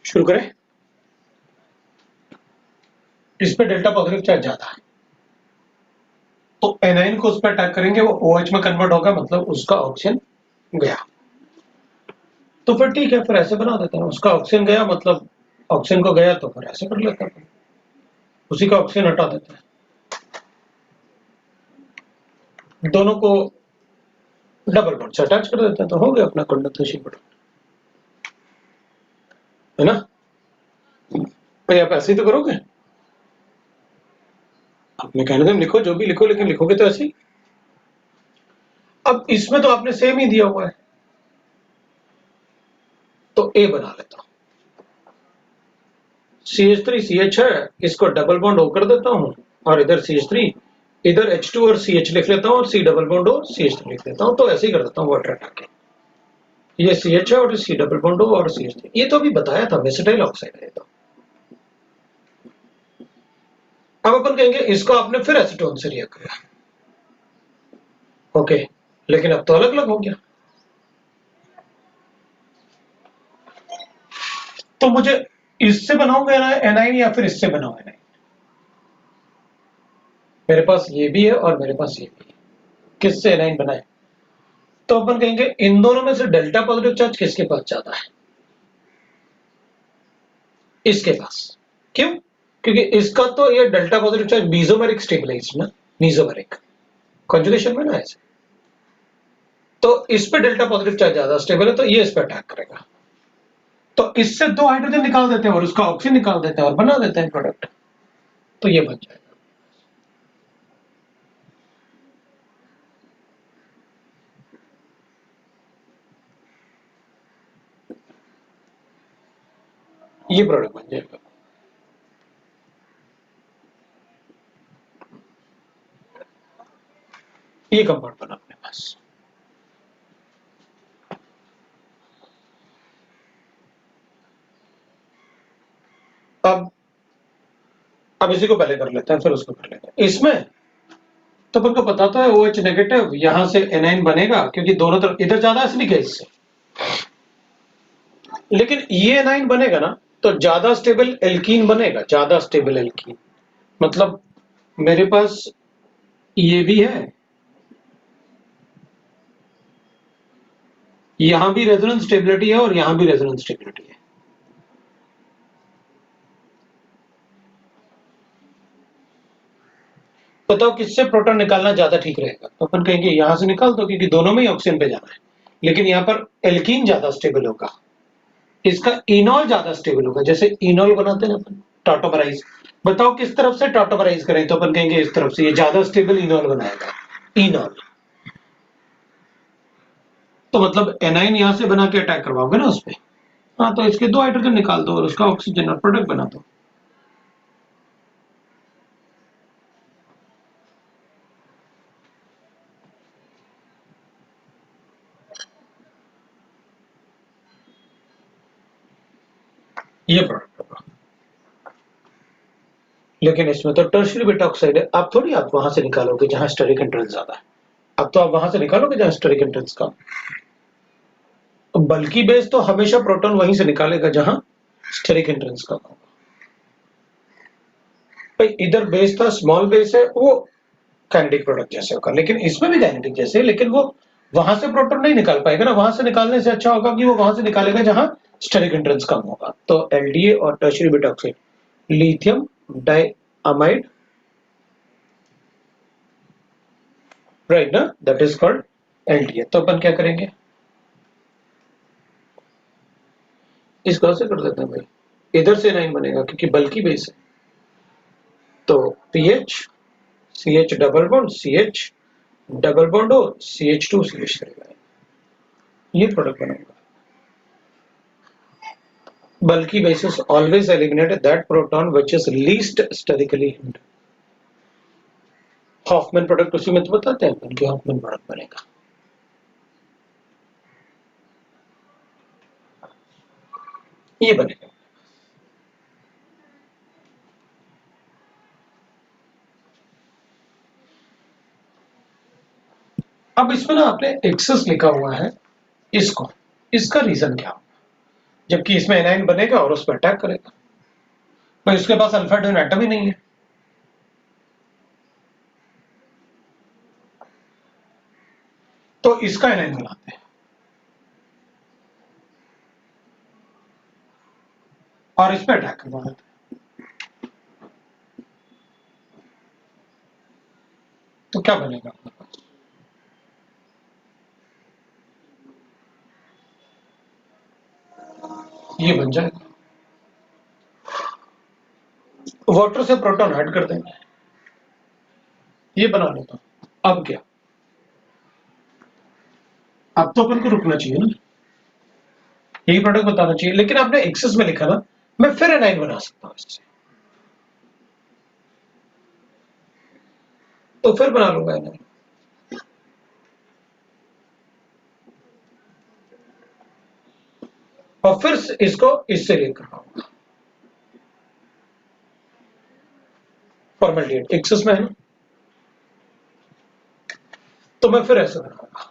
शुरू करें। इस पे डेल्टा पॉजिटिव चार्ज ज्यादा है तो एनाइन को उस पर अटैक करेंगे, वो OH में कन्वर्ट होगा, मतलब उसका ऑक्सीजन गया। तो फिर ठीक है, फिर ऐसे बना देते हैं, उसका ऑक्सीजन गया मतलब ऑक्सीजन को गया, तो फिर ऐसे कर लेते हैं, उसी का ऑक्सीजन हटा देते हैं, दोनों को डबल बॉन्ड से अटैच कर देते हैं, तो हो गया अपना कंडेंसेशन प्रोडक्ट, है ना। भाई आप ऐसे ही तो करोगे, आप मैकेनिज्म लिखो, जो भी लिखो, लेकिन लिखोगे तो ऐसे ही। अब इसमें तो आपने सेम ही दिया हुआ है, तो ए बना लेता हूं, CH3CH है, इसको डबल बॉन्ड O कर देता हूं, और इधर CH3, इधर H2 और CH लिख लेता हूं, और C double bond O CH3 लिख लेता हूं, तो ऐसे ही कर देता हूं वाटर अटैक के। ये CH है और C डबल बॉन्ड O और CH3, ये तो अभी बताया था, मेसिटाइल ऑक्साइड है ये तो। अब अपन कहेंगे इसको आपने फिर एसीटोन से रिएक्ट किया, ओके, लेकिन अब तो अलग अलग हो गया, तो मुझे इससे बनाऊंगा एनाइन या फिर इससे बनाऊंगा एनाइन। मेरे पास ये भी है और मेरे पास ये भी है, किससे एनाइन बनाए, तो अपन कहेंगे इन दोनों में से डेल्टा पॉजिटिव चार्ज किसके पास ज्यादा है, इसके पास। क्यों? क्योंकि इसका तो ये डेल्टा पॉजिटिव चार्ज मीसोमेरिक स्टेबलाइज्ड ना, मीसोमेरिक कंजुगेशन में ना ऐसे, तो इस पे डेल्टा पॉजिटिव चार्ज ज्यादा स्टेबल है, तो ये इस पे अटैक करेगा, तो इससे 2 हाइड्रोजन निकाल देते हैं और उसका ऑक्सीजन निकाल देते हैं और बना देते हैं प्रोडक्ट, तो ये बन जाएगा। ये प्रोडक्ट बन जाएगा। ये कंपाउंड बना अपने पास। अब इसी को पहले कर लेते हैं, फिर उसको कर लेते हैं। इसमें तो अपन को पता तो है OH नेगेटिव, यहां से एनाइन बनेगा, क्योंकि दोनों तरफ इधर ज्यादा एसिडिक है इससे, लेकिन ये एनाइन बनेगा ना, तो ज्यादा स्टेबल एल्कीन बनेगा, ज्यादा स्टेबल एल्कीन, मतलब मेरे पास ये भी है, यहां भी रेजोनेंस स्टेबिलिटी है और यहां भी रेजोनेंस स्टेबिलिटी है। बताओ किससे प्रोटॉन निकालना ज्यादा ठीक रहेगा, तो अपन कहेंगे यहां से निकाल दो, क्योंकि दोनों में ही ऑक्सीजन पे जाना है, लेकिन यहां पर एल्कीन ज्यादा स्टेबल होगा, इसका इनॉल ज्यादा स्टेबल होगा, जैसे इनॉल बनाते हैं ना अपन, टॉटोमराइज। बताओ किस तरफ से टॉटोमराइज करें, तो अपन कहेंगे इस तरफ से, ये ज्यादा स्टेबल इनॉल बनाएगा, इनॉल। तो मतलब एनाइन यहां से बना के अटैक करवाओगे ना उसपे, हाँ, तो इसके 2 हाइड्रोजन निकाल दो और उसका ऑक्सीजन और प्रोडक्ट बना दो। ये प्रोडक्ट होगा, लेकिन इसमें तो टर्शियरी बीटा ऑक्साइड है, आप थोड़ी आप वहां से निकालोगे जहां स्टेरिक एंट्रेंस ज्यादा है, अब तो आप वहां से निकालोगे जहां स्टेरिक एंट्रेंस कम। बल्कि बेस तो हमेशा प्रोटॉन वहीं से निकालेगा जहां स्टेरिक एंट्रेंस कम होगा। भाई इधर बेस था, स्मॉल बेस है, वो काइनेटिक प्रोडक्ट जैसे होगा, लेकिन इसमें भी काइनेटिक जैसे, लेकिन वो वहां से प्रोटॉन नहीं निकाल पाएगा ना, वहां से निकालने से अच्छा होगा कि वो वहां से निकालेगा जहां स्टेरिक एंट्रेंस कम होगा। तो एलडीए और tertiary beta oxide, lithium diamide, right ना, दैट इज कॉल्ड एलडीए। तो अपन क्या करेंगे, इसको ऐसे कर देते हैं भाई, इधर से 9 बनेगा क्योंकि बल्कि बेस है, तो pH CH double bond CH double bond O CH2 CH करेगा, ये प्रोडक्ट बनेगा। Bulky bases always eliminate that proton which is least sterically hindered. Hofmann product उसी में तो बताते हैं कि हॉफमैन प्रोडक्ट बनेगा। ये बनेगा। अब इसमें ना आपने एक्सेस लिखा हुआ है, इसको, इसका रीजन क्या होगा? जबकि इसमें एनाइन बनेगा और उस पर अटैक करेगा। भाई उसके पास अल्फा हाइड्रोजन एटम ही नहीं है, तो इसका एनाइन बनाते हैं और इस पे अटैक करवा देते हैं। तो क्या बनेगा अपने पास? ये बन जाएगा, वाटर से प्रोटॉन ऐड कर देंगे, ये बना लेता हूं। अब क्या, अब तो अपन को रुकना चाहिए ना, यही प्रोडक्ट बताना चाहिए, लेकिन आपने एक्सेस में लिखा ना, मैं फिर एनाइन बना सकता हूं इससे, तो फिर बना लूंगा एनाइन। और फिर इसको इससे लिंक करवाऊंगा, फॉर्मेलिटी एक्सेस में है ना, तो मैं फिर ऐसे बनाऊंगा।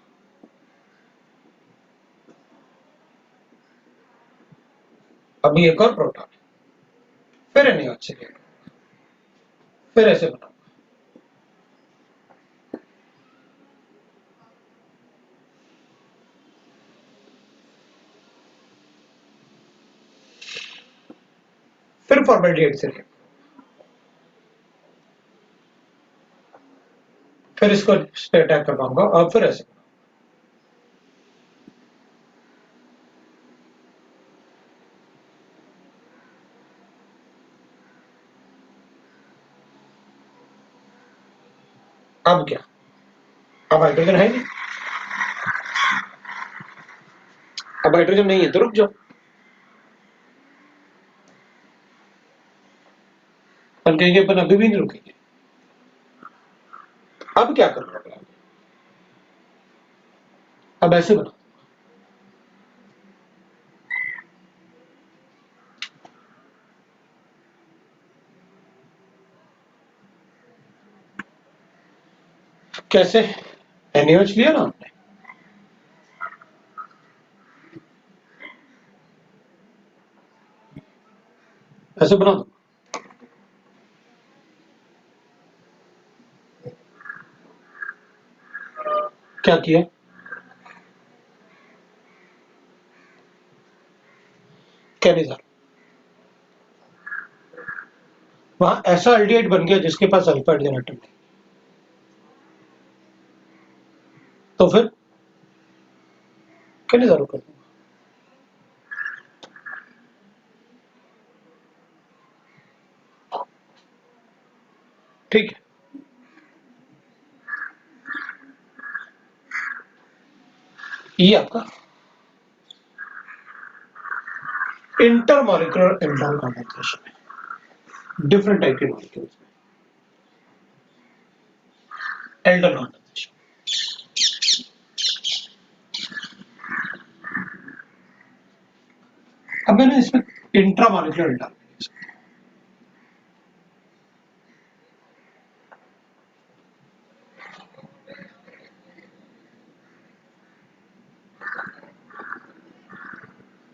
अभी एक और प्रोटॉन, फिर एनाइन से लिंक, फिर ऐसे बनाऊंगा। फिर फॉर्मेलिटी से लिंक, फिर इसको इस पे अटैक करवाऊंगा और फिर ऐसे। अब क्या, अब हाइड्रोजन है नहीं, अब हाइड्रोजन नहीं है तो रुक जाओ, अपन कहेंगे अपन अभी भी नहीं रुकेंगे। अब क्या करना है, अब ऐसे बना, कैसे, NaOH लिया ना हमने, ऐसे बना दो, क्या किया, क्या नहीं था, वहां ऐसा एल्डिहाइड बन गया जिसके पास अल्फा हाइड्रोजन एटम नहीं, तो फिर क्या नहीं जरूर कर दूंगा। ठीक है, ये आपका इंटरमॉलिक्यूलर एल्डोल कंडेंसेशन है, डिफरेंट टाइप के मॉलिक्यूल्स में एल्डोल कंडेंसेशन। अब मैंने इसमें intramolecular aldol,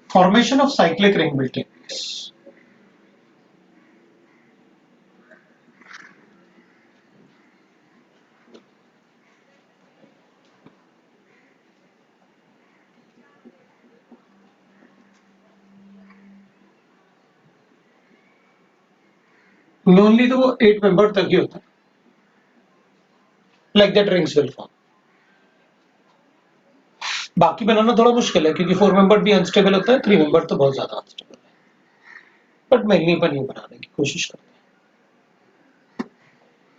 formation of cyclic ring will take place. Lonely तो वो 8 मेंबर तक ही होता है, like that rings will form. बाकी बनाना थोड़ा मुश्किल है क्योंकि 4 मेंबर भी अनस्टेबल होता है, 3 मेंबर तो बहुत ज्यादा अनस्टेबल है, बट मेनली अपन ये बनाने की कोशिश करते हैं।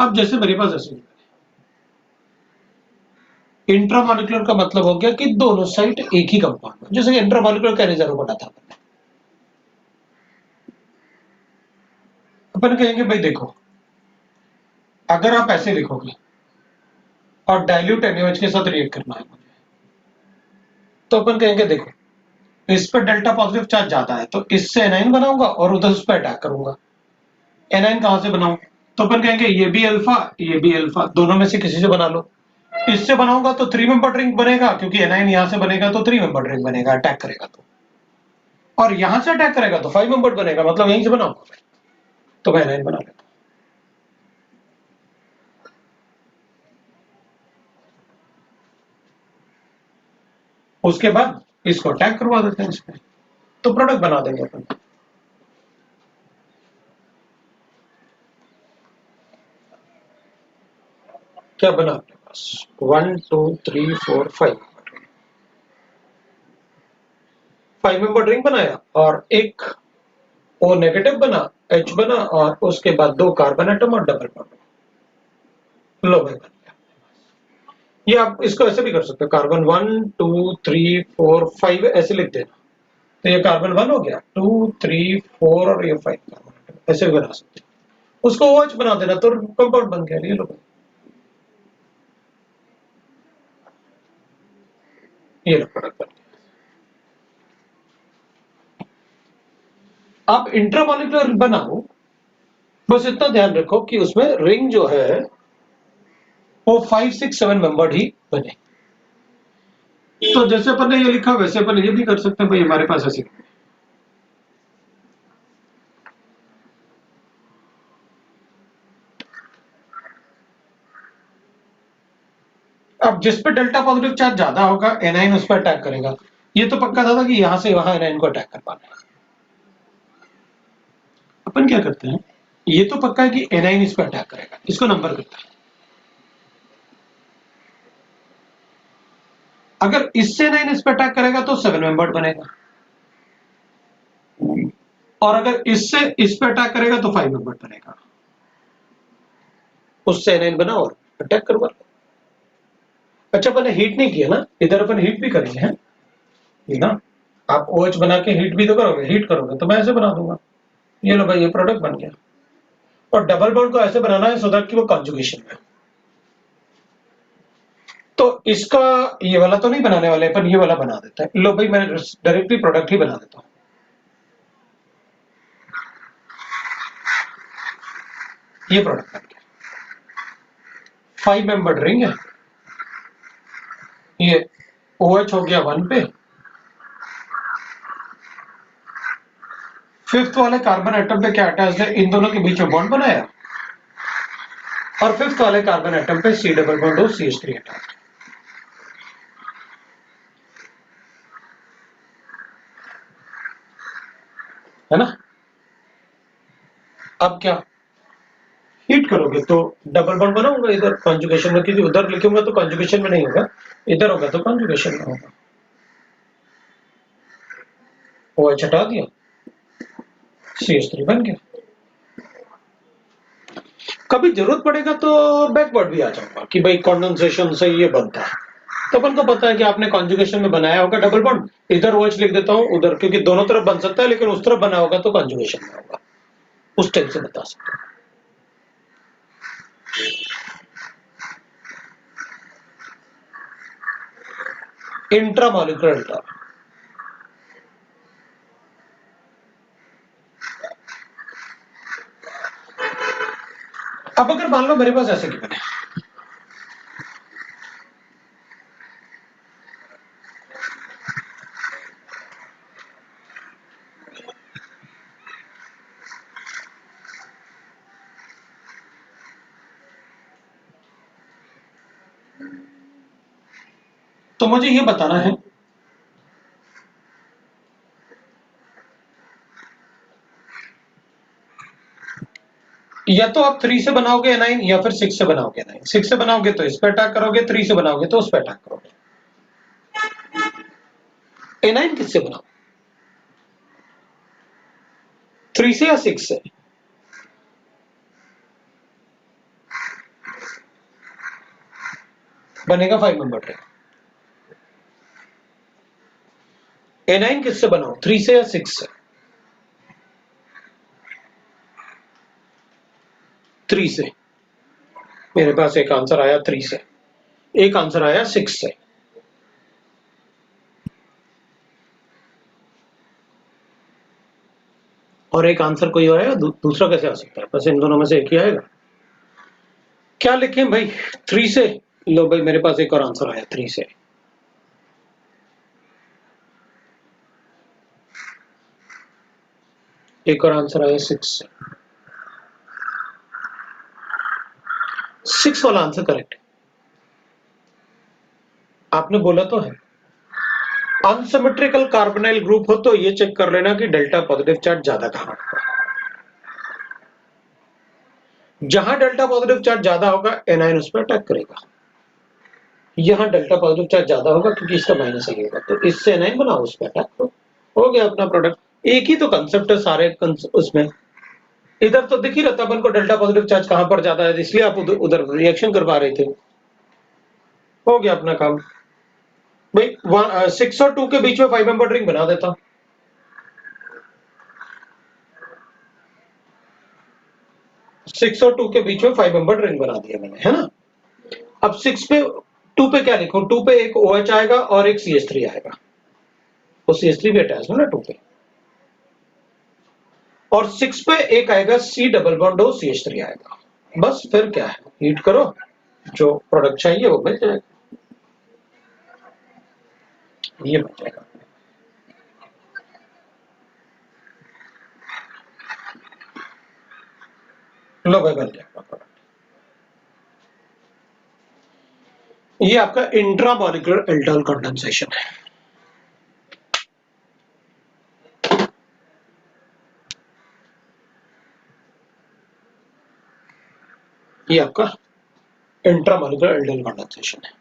अब जैसे मेरे पास ऐसे इंट्रामॉलिक्यूलर का मतलब हो गया कि दोनों साइड एक ही कंपाउंड में, जैसे इंट्रामॉलिक्यूलर का रिजर्व बना था अपन कहेंगे भाई देखो, अगर आप ऐसे लिखोगे और डाइल्यूट NaOH के साथ रिएक्ट करना है मुझे, तो अपन कहेंगे देखो इस पर डेल्टा पॉजिटिव चार्ज ज्यादा है तो इससे एनाइन बनाऊंगा और उधर उस पर अटैक करूंगा। एनाइन कहां से बनाऊं, तो अपन कहेंगे ये भी अल्फा, दोनों में से किसी से बना लो। इससे बनाऊंगा तो 3 मेंबर रिंग बनेगा क्योंकि एनाइन यहां से बनेगा तो 3 मेंबर रिंग बनेगा, अटैक करेगा तो। और यहां से अटैक करेगा तो 5 मेंबर्ड बनेगा, मतलब यहीं से बनाऊंगा मैं, तो मैं एनाइन बना लेता हूं। उसके बाद इसको अटैक करवा देते हैं इसमें, तो प्रोडक्ट बना देंगे अपन। क्या बना अपने पास 1 2 3 4 5 मेंबर रिंग बनाया और एक O नेगेटिव बना, H बना और उसके बाद 2 कार्बन एटम और डबल बॉन्ड। लो भाई बन गया। ये आप इसको ऐसे भी कर सकते हो, कार्बन 1 2 3 4 5 ऐसे लिख देना, तो ये कार्बन 1 हो गया, 2 3 4 और ये 5 कार्बन एटम ऐसे भी बना सकते हो। उसको OH बना देना तो कंपाउंड बन गया। ये लो भाई, ये लो प्रोडक्ट बन गया। आप इंट्रामॉलिक्यूलर बनाओ, बस इतना ध्यान रखो कि उसमें रिंग जो है वो 5 6 7 मेंबर्ड ही बने। तो जैसे अपन ने ये लिखा वैसे अपन ये भी कर सकते हैं भाई, हमारे पास ऐसे। अब जिस पे डेल्टा पॉजिटिव चार्ज ज्यादा होगा एनाइन उस पर अटैक करेगा। ये तो पक्का था कि यहां से वहां एनाइन को अटैक कर पाना है। अपन क्या करते हैं, ये तो पक्का है कि एनाइन इस पर अटैक करेगा, इसको नंबर करता है। अगर इससे एनाइन इस पर अटैक करेगा तो 7 मेंबर्ड बनेगा, और अगर इससे इस पर अटैक करेगा तो 5 मेंबर्ड बनेगा। उससे एनाइन बना और अटैक करवा। अच्छा अपन ने हीट नहीं किया ना, इधर अपन हीट भी करेंगे हैं ना। आप OH बना के हीट भी तो करोगे, हीट करोगे तो मैं ऐसे बना दूंगा। ये लो भाई, ये प्रोडक्ट बन गया। और डबल बॉन्ड को ऐसे बनाना है सो दैट कि वो कॉन्जुगेशन में। तो इसका ये वाला तो नहीं बनाने वाले अपन, ये वाला बना देते हैं। लो भाई, मैं डायरेक्टली प्रोडक्ट ही बना देता हूं। ये प्रोडक्ट बन गया, 5 मेंबर्ड रिंग है। ये OH हो गया 1 पे, 5th वाले कार्बन एटम पे क्या अटैच है, इन दोनों के बीच में बॉन्ड बनाया, और 5th वाले कार्बन एटम पे C डबल बॉन्ड और CH3 अटैच है ना। अब क्या हीट करोगे तो डबल बॉन्ड बनाऊंगा इधर कॉन्जुगेशन में, क्योंकि उधर लिखूंगा तो कॉन्जुगेशन में नहीं होगा, इधर होगा तो कॉन्जुगेशन में होगा। OH हटा दिया, CH3 बन गया। कभी जरूरत पड़ेगा तो बैकवर्ड भी आ जाऊंगा कि भाई कंडेंसेशन से ये बनता है, तो अपन को पता है कि आपने कॉन्जुगेशन में बनाया होगा डबल बॉन्ड, इधर OH लिख देता हूं उधर, क्योंकि दोनों तरफ बन सकता है, लेकिन उस तरफ बना होगा तो कॉन्जुगेशन में होगा। उस टाइप से बता सकते हैं। Intramolecular delta. अब अगर मान लो मेरे पास ऐसे गिवन है, तो मुझे ये बताना है या तो आप 3 से बनाओगे एनाइन या फिर 6 से बनाओगे एनाइन। 6 से बनाओगे तो इस पे अटैक करोगे, 3 से बनाओगे तो उस पे अटैक करोगे। एनाइन किससे बनाओ, 3 से या 6 से? बनेगा 5 मेंबर रिंग। एनाइन किससे बनाओ, 3 से या 6 से? 3 से। मेरे पास एक आंसर आया 3 से, एक आंसर आया 6 से। और एक आंसर कोई आएगा, दूसरा कैसे आ सकता है? बस इन दोनों में से एक ही आएगा। क्या लिखें भाई, 3 से? लो भाई, मेरे पास एक और आंसर आया 3 से। एक और आंसर आया 6 से 6 वाला आंसर करेक्ट है। आपने बोला तो है अनसिमेट्रिकल कार्बोनाइल ग्रुप हो तो ये चेक कर लेना कि डेल्टा पॉजिटिव चार्ज ज्यादा कहां होगा। जहां डेल्टा पॉजिटिव चार्ज ज्यादा होगा एनायन उस पर अटैक करेगा। यहां डेल्टा पॉजिटिव चार्ज ज्यादा होगा क्योंकि इसका माइनस ही होगा, तो इससे एनायन बनाओ, उस पर अटैक करो, हो गया अपना प्रोडक्ट। एक ही तो कंसेप्ट है सारे उसमें। इधर तो दिख ही रहता अपन को डेल्टा पॉजिटिव चार्ज कहां पर ज्यादा है, इसलिए आप उधर रिएक्शन करवा रहे थे। हो गया अपना काम भाई। 6 और 2 के बीच में 5 मेंबर रिंग बना देता हूं। 6 और 2 के बीच में 5 मेंबर रिंग बना दिया मैंने, है ना। अब 6 पे 2 पे क्या लिखूं? 2 पे एक OH आएगा और एक CH3 आएगा, तो CH3 भी अटैच है ना 2 पे। और 6 पे एक आएगा C double bond O CH3 आएगा। बस फिर क्या है, हीट करो, जो प्रोडक्ट चाहिए वो मिल जाएगा, ये मिल जाएगा। लो भाई, बन जाएगा प्रोडक्ट। ये आपका इंट्रामॉलिक्यूलर एल्डोल कंडेंसेशन है। ये आपका इंट्रामॉलिक्यूलर एल्डोल कंडेंसेशन है।